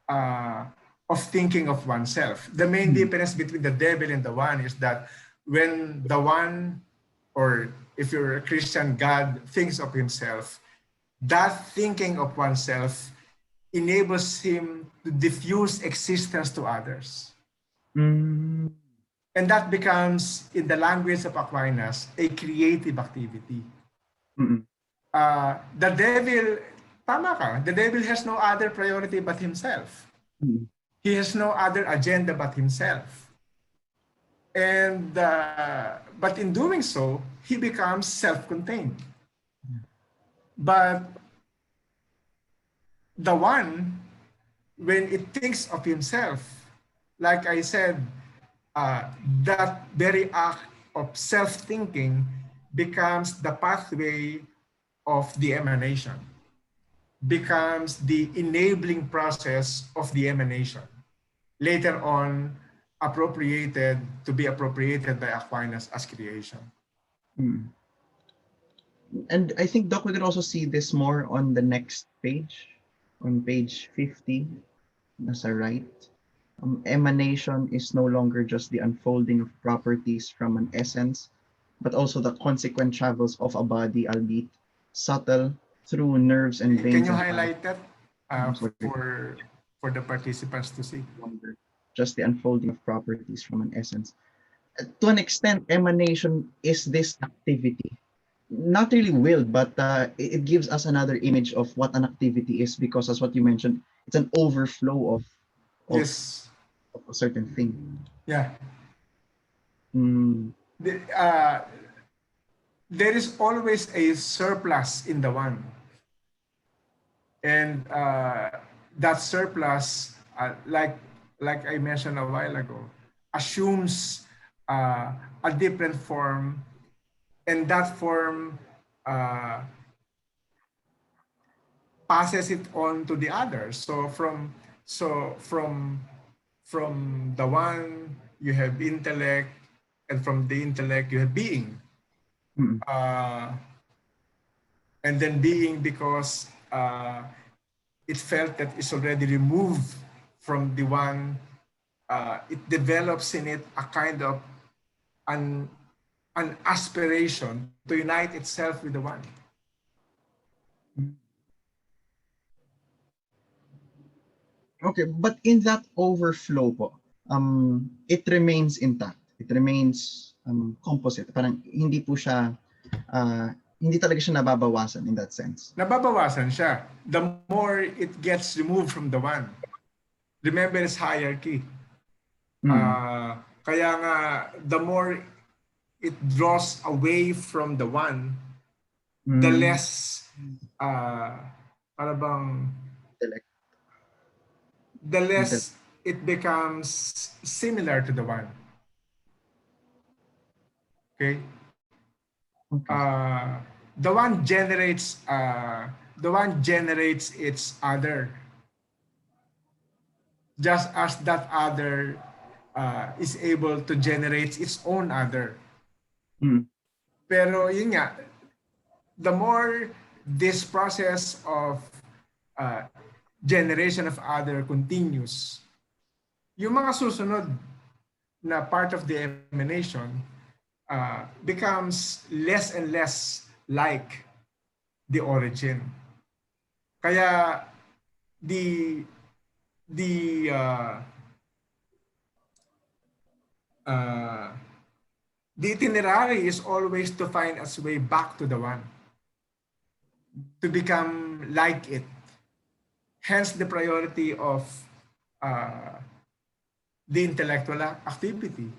of thinking of oneself. The main difference between the devil and the one is that when the one, or if you're a Christian, God thinks of himself, that thinking of oneself enables him to diffuse existence to others. Mm. And that becomes, in the language of Aquinas, a creative activity. The devil, tama ka, the devil has no other priority but himself. He has no other agenda but himself. And but in doing so, he becomes self-contained. But the one, when it thinks of himself, like I said, that very act of self-thinking becomes the pathway of the emanation, becomes the enabling process of the emanation, later on to be appropriated by Aquinas as creation. And I think Doc, we could also see this more on the next page, on page 50, nasa right. Emanation is no longer just the unfolding of properties from an essence, but also the consequent travels of a body, albeit subtle, through nerves and veins. Can you highlight that for the participants to see? Just the unfolding of properties from an essence. To an extent, emanation is this activity. Not really willed, but it gives us another image of what an activity is, because as what you mentioned, it's an overflow of yes, of a certain thing. Yeah. There is always a surplus in the one. And that surplus, like I mentioned a while ago, assumes a different form, and that form passes it on to the other. So from the one you have intellect, and from the intellect you have being. And then being, because it felt that it's already removed from the one, it develops in it a kind of an aspiration to unite itself with the one. Okay, but in that overflow po, it remains intact. It remains composite. Parang hindi po siya, hindi talaga siya nababawasan in that sense. Nababawasan siya. The more it gets removed from the one. Remember its hierarchy. Kaya nga, the more it draws away from the one, the less, the less it becomes similar to the one. Okay? The one generates its other, just as that other is able to generate its own other. Pero yun nga, the more this process of generation of other continues, yung mga susunod na part of the emanation becomes less and less like the origin. Kaya the the uh, uh, the itinerary is always to find its way back to the one, to become like it. Hence the priority of uh, the intellectual activity.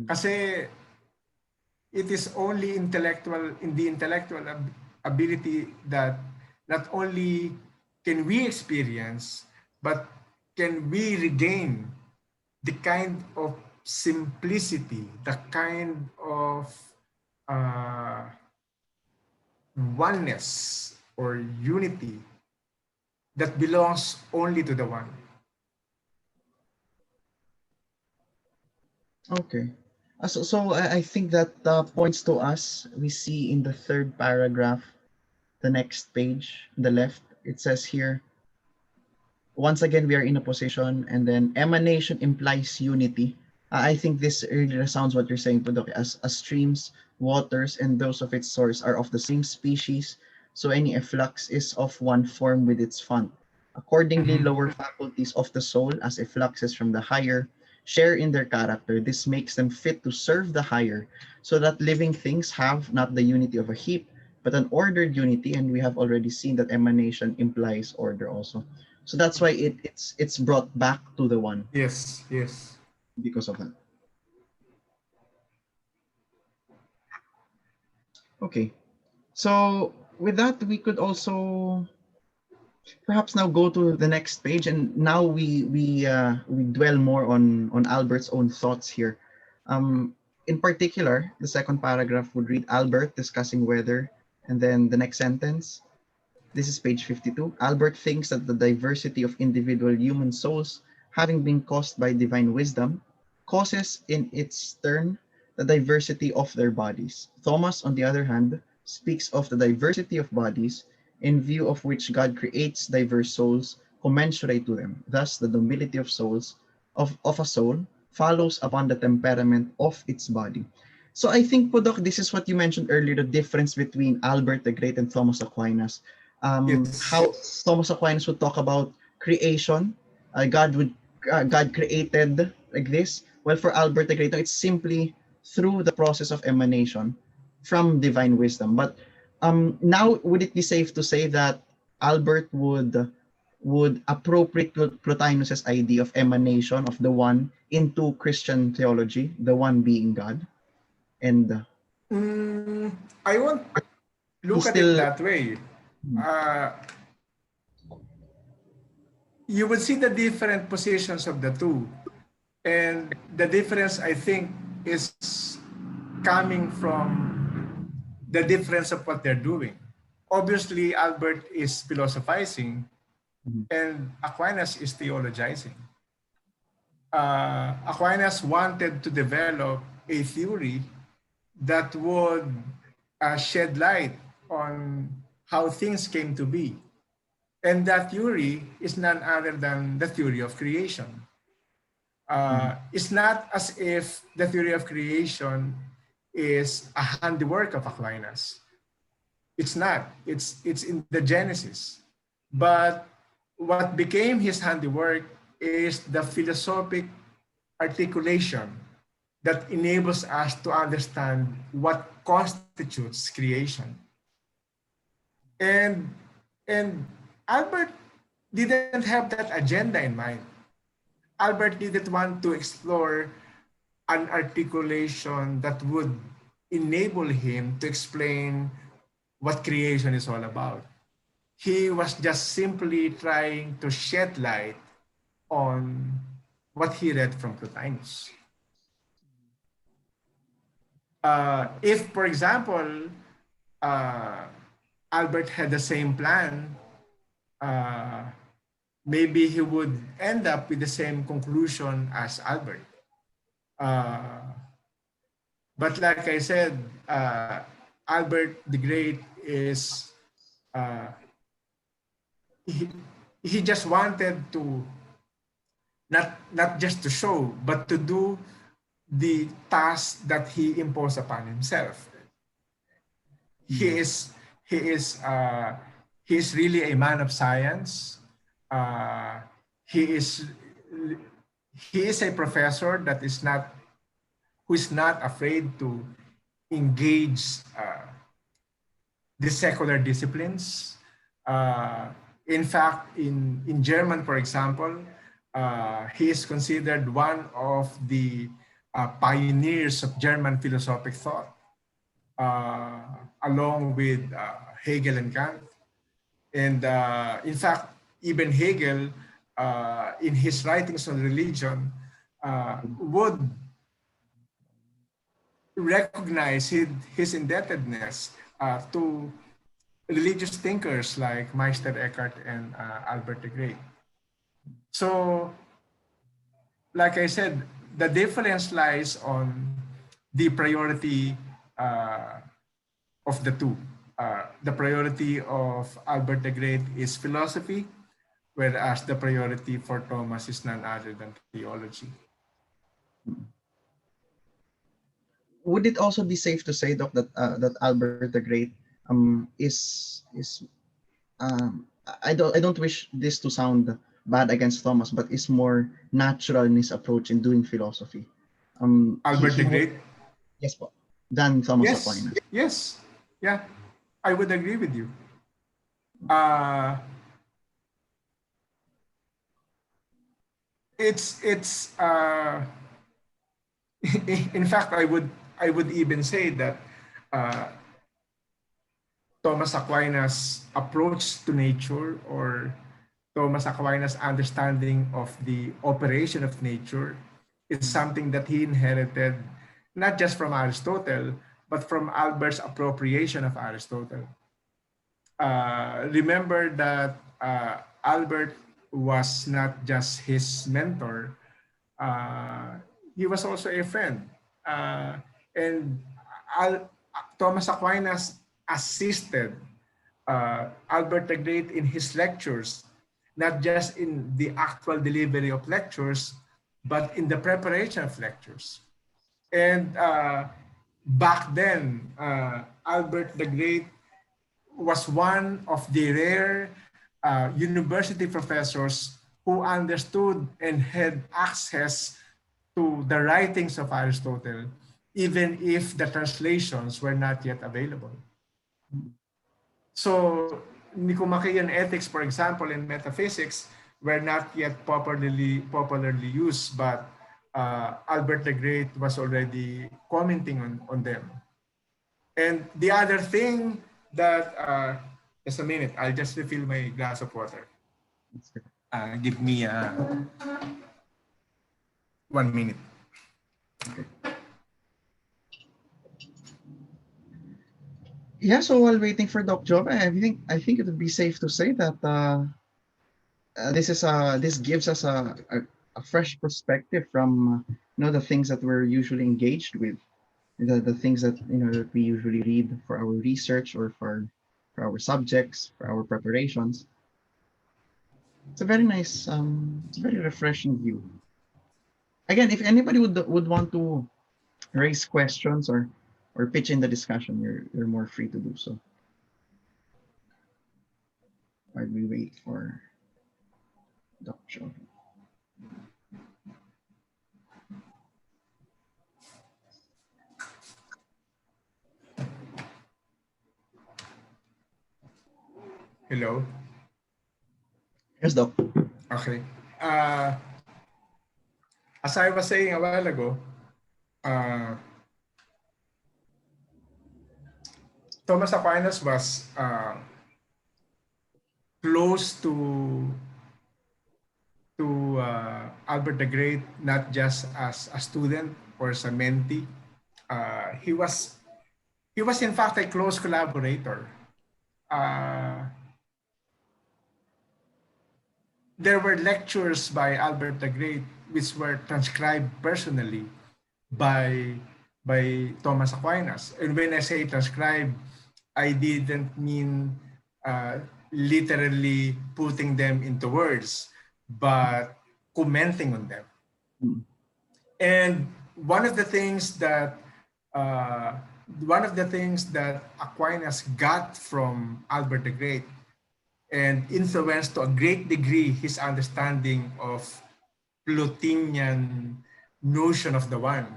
Kasi it is only intellectual, in the intellectual ability that not only can we experience, but can we regain the kind of simplicity, the kind of uh, oneness or unity that belongs only to the one. Okay. So I think that points to us. We see in the third paragraph, the next page, the left, it says here, once again, we are in a position, and then emanation implies unity. I think this really resounds what you're saying, Pudok, as streams, waters, and those of its source are of the same species, so any efflux is of one form with its font. Accordingly, lower faculties of the soul, as effluxes from the higher, share in their character. This makes them fit to serve the higher, so that living things have not the unity of a heap, but an ordered unity, and we have already seen that emanation implies order also. So that's why it's brought back to the one Yes, yes. because of that. Okay. So with that, we could also perhaps now go to the next page, and now we dwell more on Albert's own thoughts here. In particular, the second paragraph would read Albert discussing weather, and then the next sentence. This is page 52. Albert thinks that the diversity of individual human souls, having been caused by divine wisdom, causes in its turn the diversity of their bodies. Thomas, on the other hand, speaks of the diversity of bodies, in view of which God creates diverse souls commensurate to them. Thus, the nobility of souls of a soul follows upon the temperament of its body. So I think, Pudok, this is what you mentioned earlier, the difference between Albert the Great and Thomas Aquinas. Yes. How Thomas Aquinas would talk about creation. God created like this. Well, for Albert the Great, no, it's simply through the process of emanation from divine wisdom. But now, would it be safe to say that Albert would appropriate Plotinus's idea of emanation of the one into Christian theology, the one being God, and I won't he look at it still that way. Uh, you would see the different positions of the two. And the difference, I think, is coming from the difference of what they're doing. Obviously, Albert is philosophizing and Aquinas is theologizing. Aquinas wanted to develop a theory that would shed light on how things came to be. And that theory is none other than the theory of creation. It's not as if the theory of creation is a handiwork of Aquinas. It's not. It's in the Genesis. But what became his handiwork is the philosophic articulation that enables us to understand what constitutes creation. And and Albert didn't have that agenda in mind. Albert didn't want to explore an articulation that would enable him to explain what creation is all about. He was just simply trying to shed light on what he read from Plotinus. If, for example, uh, Albert had the same plan, uh, maybe he would end up with the same conclusion as Albert. Uh, but like I said, Albert the Great is uh, he, he just wanted to not just to show, but to do the task that he imposed upon himself. He is he is uh, he is really a man of science. Uh, he is he is a professor that is not who is not afraid to engage the secular disciplines. In fact, in German, for example, he is considered one of the pioneers of German philosophic thought, along with Hegel and Kant. And in fact, even Hegel, in his writings on religion, would recognize his indebtedness to religious thinkers like Meister Eckhart and Albert the Great. So, like I said, the difference lies on the priority of the two. The priority of Albert the Great is philosophy, whereas the priority for Thomas is none other than theology. Would it also be safe to say, Doc, that that Albert the Great is I don't wish this to sound bad against Thomas, but is more natural in his approach in doing philosophy. Albert the Great? Yes, po, than Thomas Yes, Aquinas. yes, yeah, I would agree with you. It's in fact, I would even say that Thomas Aquinas' approach to nature, or Thomas Aquinas' understanding of the operation of nature, is something that he inherited not just from Aristotle, but from Albert's appropriation of Aristotle. Remember that Albert was not just his mentor, he was also a friend. And Thomas Aquinas assisted Albert the Great in his lectures, not just in the actual delivery of lectures, but in the preparation of lectures. And back then, Albert the Great was one of the rare university professors who understood and had access to the writings of Aristotle, even if the translations were not yet available. So, Nicomachean ethics, for example, and metaphysics were not yet popularly used, but Albert the Great was already commenting on them. And the other thing that, just a minute, I'll just refill my glass of water. Give me 1 minute. Okay. Yeah, so while waiting for Doc Job, I think it would be safe to say that this gives us a fresh perspective from the things that we're usually engaged with, the things that that we usually read for our research or for our subjects, for our preparations. It's a very nice, it's a very refreshing view. Again, if anybody would want to raise questions or pitch in the discussion, you're more free to do so. While we wait for Dr. Hello. Yes, Doc. Okay. As I was saying a while ago, Thomas Aquinas was close to Albert the Great, not just as a student or as a mentee. He was in fact a close collaborator. There were lectures by Albert the Great which were transcribed personally by Thomas Aquinas. And when I say transcribed, I didn't mean literally putting them into words, but commenting on them. And one of the things that Aquinas got from Albert the Great and influenced to a great degree his understanding of Plotinian notion of the one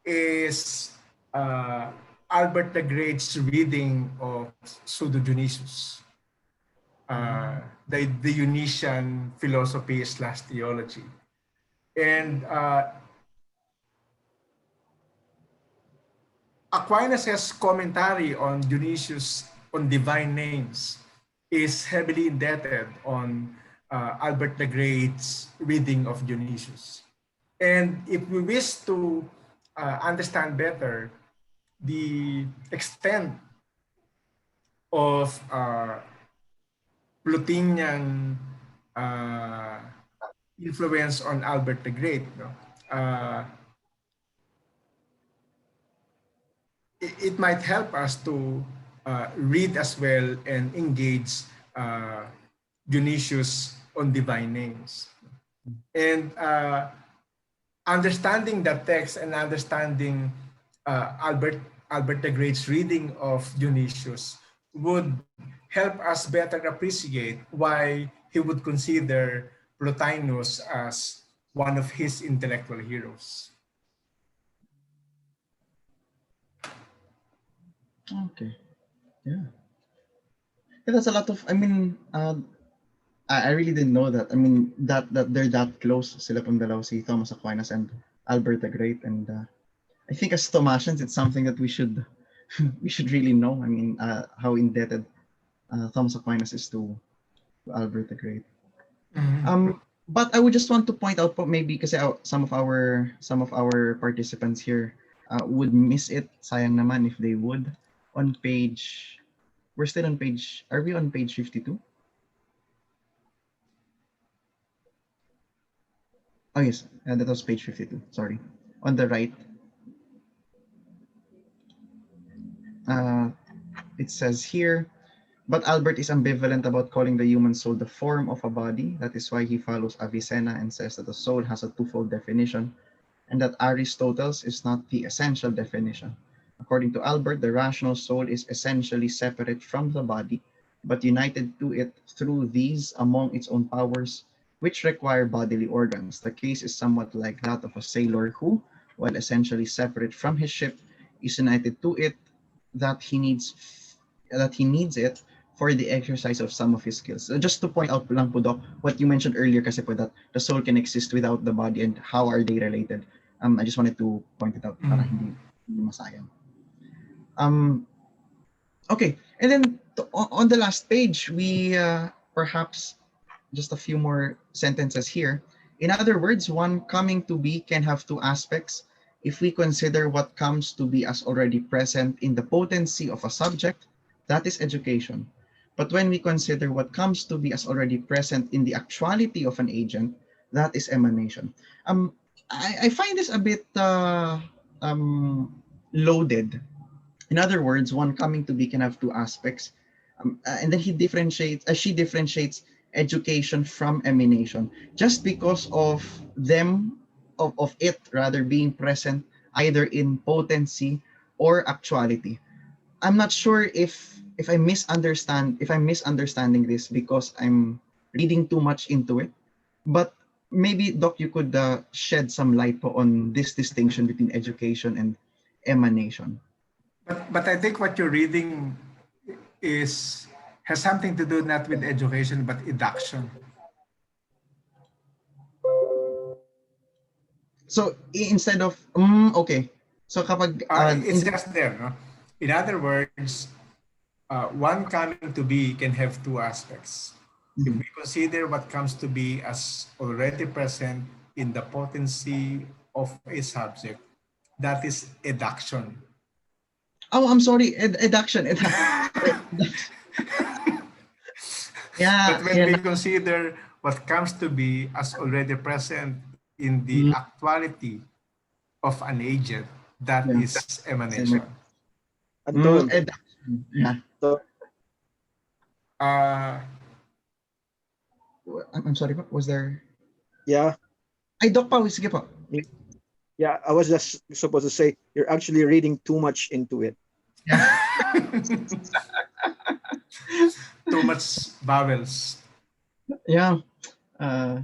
is Albert the Great's reading of Pseudo Dionysius, the Dionysian philosophy / theology. And Aquinas' commentary on Dionysius on divine names is heavily indebted on Albert the Great's reading of Dionysius. And if we wish to understand better the extent of Plotinian influence on Albert the Great, it might help us to read as well and engage Dionysius on divine names. And understanding the text and understanding Albert the Great's reading of Dionysius would help us better appreciate why he would consider Plotinus as one of his intellectual heroes. Okay. Yeah. That's a lot of, I mean, I really didn't know that. I mean, that they're that close, sila pong dalawa, si Thomas Aquinas and Albert the Great. And I think as Thomasians, it's something that we should we should really know. I mean, how indebted Thomas Aquinas is to Albert the Great. But I would just want to point out, maybe kasi some of our participants here would miss it. Sayang naman if they would. On page, we're still on page. Are we on page 52? Oh yes, that was page 52. Sorry, on the right. It says here, but Albert is ambivalent about calling the human soul the form of a body. That is why he follows Avicenna and says that the soul has a twofold definition, and that Aristotle's is not the essential definition. According to Albert, the rational soul is essentially separate from the body, but united to it through these among its own powers, which require bodily organs. The case is somewhat like that of a sailor who, while essentially separate from his ship, is united to it, that he needs it for the exercise of some of his skills. So just to point out lang po, Doc, what you mentioned earlier kasi po, that the soul can exist without the body and how are they related. I just wanted to point it out para hindi masayang. Okay, and then on the last page, we perhaps just a few more sentences here. In other words, one coming to be can have two aspects. If we consider what comes to be as already present in the potency of a subject, that is education. But when we consider what comes to be as already present in the actuality of an agent, that is emanation. I find this a bit loaded. In other words, one coming to be can have two aspects. And then she differentiates education from emanation just because of it rather being present either in potency or actuality. I'm not sure if I'm misunderstanding this because I'm reading too much into it, but maybe Doc, you could shed some light on this distinction between education and emanation. But I think what you're reading has something to do not with education but eduction. So instead of okay, so kapag it's just there, no? In other words, one coming to be can have two aspects. If we consider what comes to be as already present in the potency of a subject, that is eduction. Oh, I'm sorry, eduction. But when we consider what comes to be as already present in the actuality of an agent, that is emanation. Anton. Yeah. I'm sorry, what was there? Yeah. Ay, Doc pa, sige po. Yeah, I was just supposed to say you're actually reading too much into it. Yeah. Too much vowels. Yeah. Uh,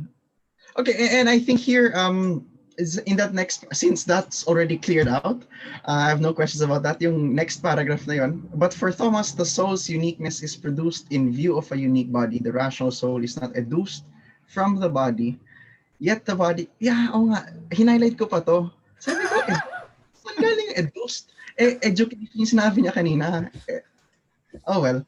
okay, and I think here is in that next, since that's already cleared out, I have no questions about that. Yung next paragraph na yun. But for Thomas, the soul's uniqueness is produced in view of a unique body. The rational soul is not educed from the body, yet the body, yeah, oo nga, hinighlight ko pa to. Sabi ko, saan galing educed? Education yung sinabi niya kanina. Oh well,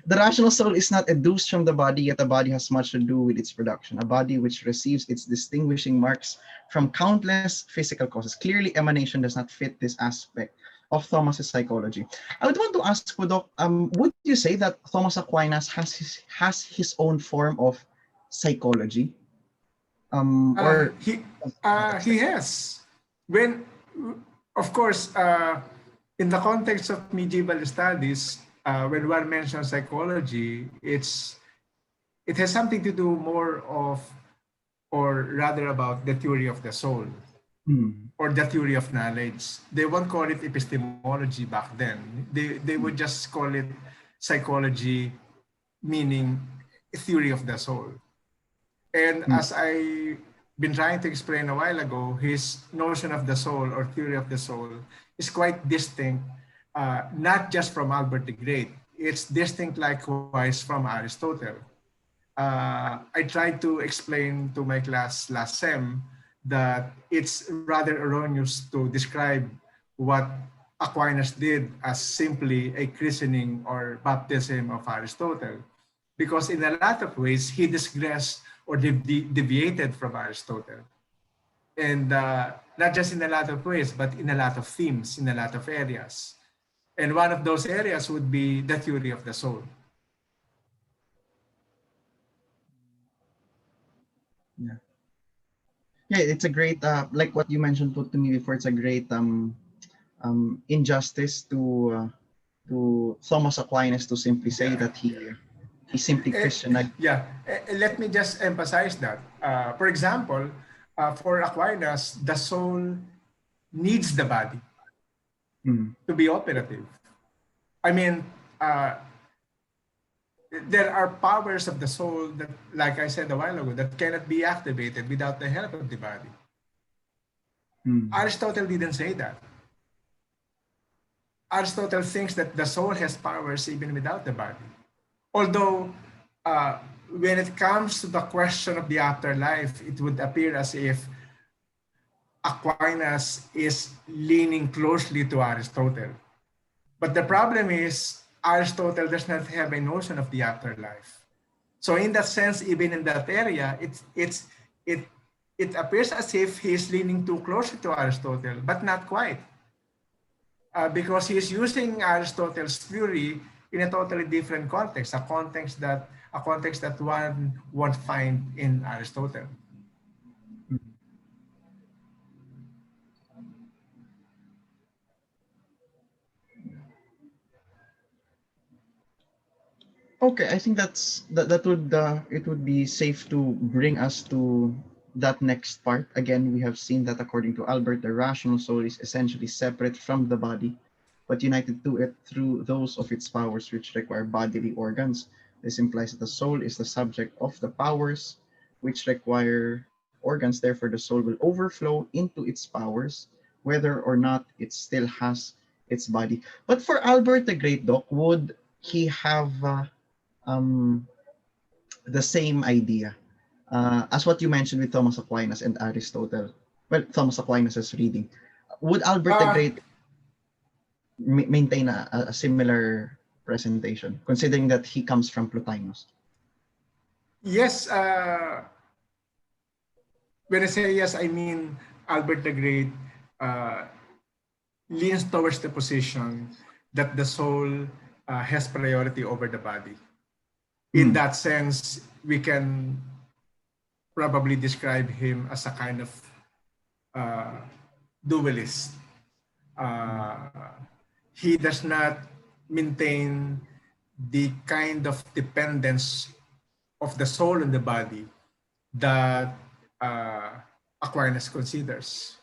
the rational soul is not educed from the body, yet the body has much to do with its production. A body which receives its distinguishing marks from countless physical causes. Clearly, emanation does not fit this aspect of Thomas's psychology. I would want to ask Doc, would you say that Thomas Aquinas has his own form of psychology? Or He has. When, of course, in the context of medieval studies, when one mentions psychology, it has something to do more of, or rather about the theory of the soul, or the theory of knowledge. They won't call it epistemology back then. They would just call it psychology, meaning theory of the soul. And as I been trying to explain a while ago, his notion of the soul or theory of the soul is quite distinct, not just from Albert the Great. It's distinct likewise from Aristotle. I tried to explain to my class last sem that it's rather erroneous to describe what Aquinas did as simply a christening or baptism of Aristotle, because in a lot of ways he digressed or deviated from Aristotle. And not just in a lot of ways, but in a lot of themes, in a lot of areas. And one of those areas would be the theory of the soul. yeah, yeah, it's a great like what you mentioned to me before. It's a great injustice to Thomas Aquinas to simply say that he simply Christianized. Let me just emphasize that. For example, for Aquinas, the soul needs the body to be operative. I mean, there are powers of the soul that, like I said a while ago, that cannot be activated without the help of the body. Aristotle didn't say that. Aristotle thinks that the soul has powers even without the body. Although, when it comes to the question of the afterlife, it would appear as if Aquinas is leaning closely to Aristotle. But the problem is, Aristotle does not have a notion of the afterlife. So in that sense, even in that area, it appears as if he is leaning too closely to Aristotle, but not quite. Because he is using Aristotle's theory in a totally different context, a context that one won't find in Aristotle. Okay, I think that would it would be safe to bring us to that next part. Again, we have seen that according to Albert, the rational soul is essentially separate from the body, but united to it through those of its powers which require bodily organs. This implies that the soul is the subject of the powers which require organs. Therefore, the soul will overflow into its powers, whether or not it still has its body. But for Albert the Great, Doc, would he have um, the same idea as what you mentioned with Thomas Aquinas and Aristotle? Well, Thomas Aquinas' reading. Would Albert the Great maintain a similar presentation, considering that he comes from Plotinus? Yes. When I say yes, I mean Albert the Great leans towards the position that the soul has priority over the body. In that sense, we can probably describe him as a kind of dualist. He does not maintain the kind of dependence of the soul and the body that Aquinas considers.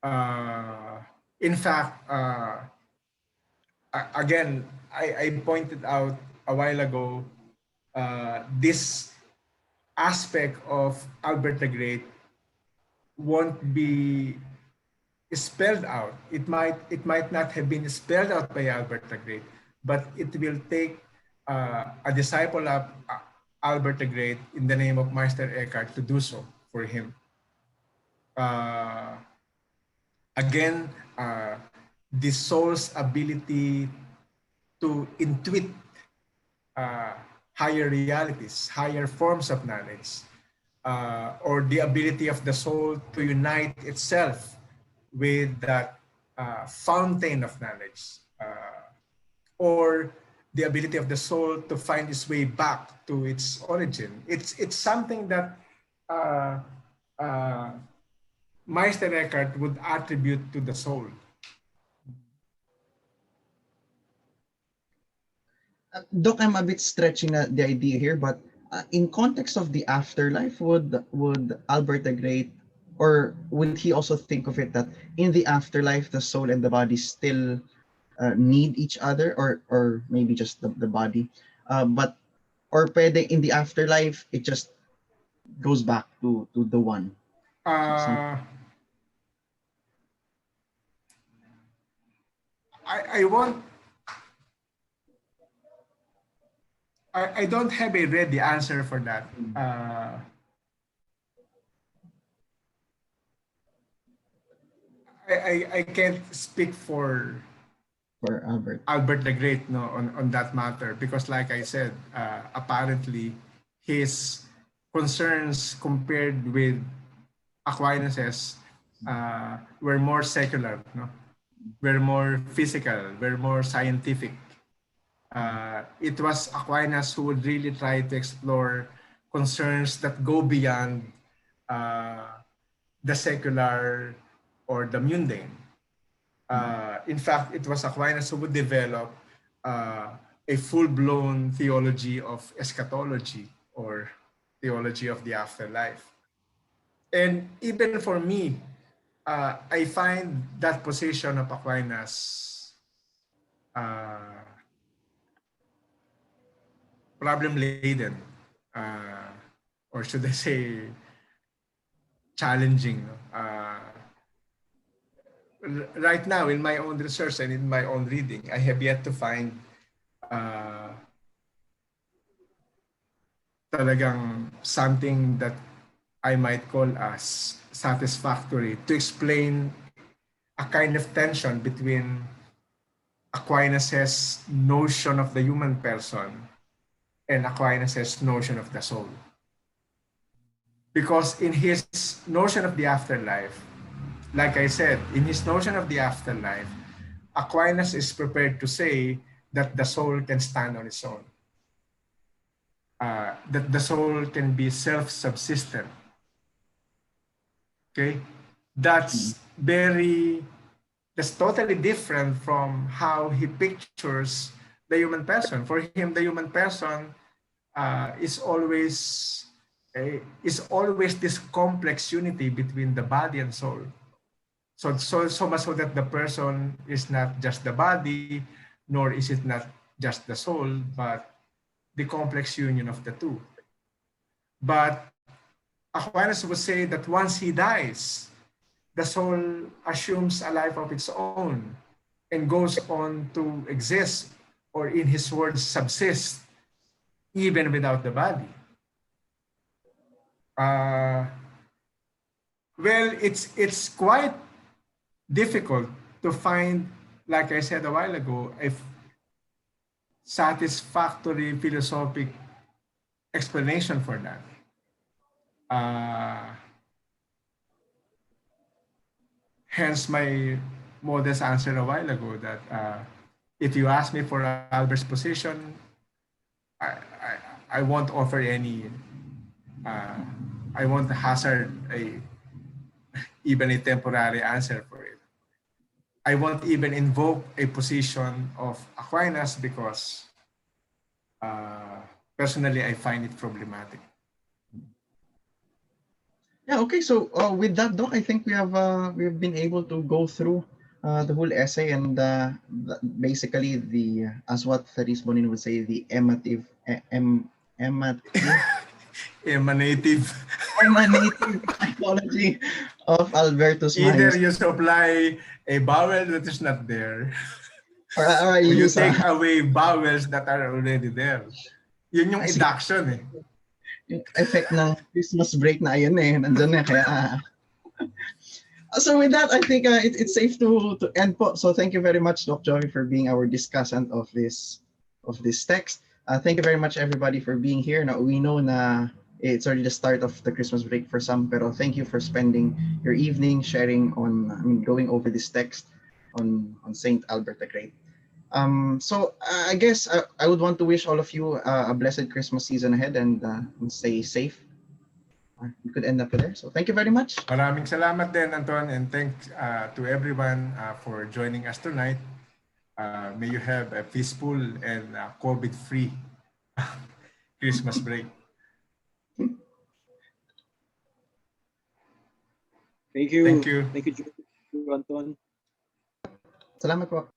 In fact, again, I pointed out a while ago this aspect of Albert the Great won't be spelled out. It might not have been spelled out by Albert the Great, but it will take a disciple of Albert the Great in the name of Meister Eckhart to do so for him. Again, the soul's ability to intuit higher realities, higher forms of knowledge, or the ability of the soul to unite itself with that fountain of knowledge, or the ability of the soul to find its way back to its origin. It's something that Meister Eckhart would attribute to the soul. Doc, I'm a bit stretching the idea here, but in context of the afterlife, would Albert the Great, or would he also think of it that in the afterlife, the soul and the body still need each other, or maybe just the body, but or pwede in the afterlife it just goes back to the one. I want. I don't have a ready answer for that. I can't speak for Albert the Great, no, on that matter, because like I said, apparently his concerns compared with Aquinas's were more secular, no? Were more physical, were more scientific. It was Aquinas who would really try to explore concerns that go beyond the secular or the mundane. In fact, it was Aquinas who would develop a full-blown theology of eschatology, or theology of the afterlife. And even for me, I find that position of Aquinas problem-laden, or should I say challenging. Right now, in my own research and in my own reading, I have yet to find talagang something that I might call as satisfactory to explain a kind of tension between Aquinas's notion of the human person and Aquinas's notion of the soul. Because in his notion of the afterlife, like I said, in his notion of the afterlife, Aquinas is prepared to say that the soul can stand on its own, that the soul can be self-subsistent. Okay, that's totally different from how he pictures the human person. For him, the human person is always this complex unity between the body and soul. So much so that the person is not just the body, nor is it not just the soul, but the complex union of the two. But Aquinas would say that once he dies, the soul assumes a life of its own and goes on to exist, or in his words, subsist, even without the body. Well, it's quite difficult to find, like I said a while ago, a satisfactory philosophic explanation for that. Hence my modest answer a while ago that if you ask me for Albert's position, I won't offer any, I won't hazard even a temporary answer for it. I won't even invoke a position of Aquinas because personally I find it problematic. Yeah, okay. So with that, Doc, I think we've been able to go through the whole essay and basically the as what Thérèse Bonin would say, the emanative Emanative. emanative typology of Albertus Either Magnus. you supply a vowel that is not there, Or I or you use take away vowels that are already there. Yun yung I see. induction eh. Yung effect ng Christmas break na ayun eh, nandyan eh, kaya so with that, I think it's safe to end po. So thank you very much, Doc Joey, for being our discussant of this text. Thank you very much, everybody, for being here. Now we know na it's already the start of the Christmas break for some, pero thank you for spending your evening sharing on, going over this text on Saint Albert the Great. So I guess I would want to wish all of you a blessed Christmas season ahead and stay safe. We could end up there. So thank you very much. Maraming salamat din, Anton, and thanks to everyone for joining us tonight. May you have a peaceful and COVID-free Christmas break. Thank you. Thank you. Thank you, Anton. Salamat po.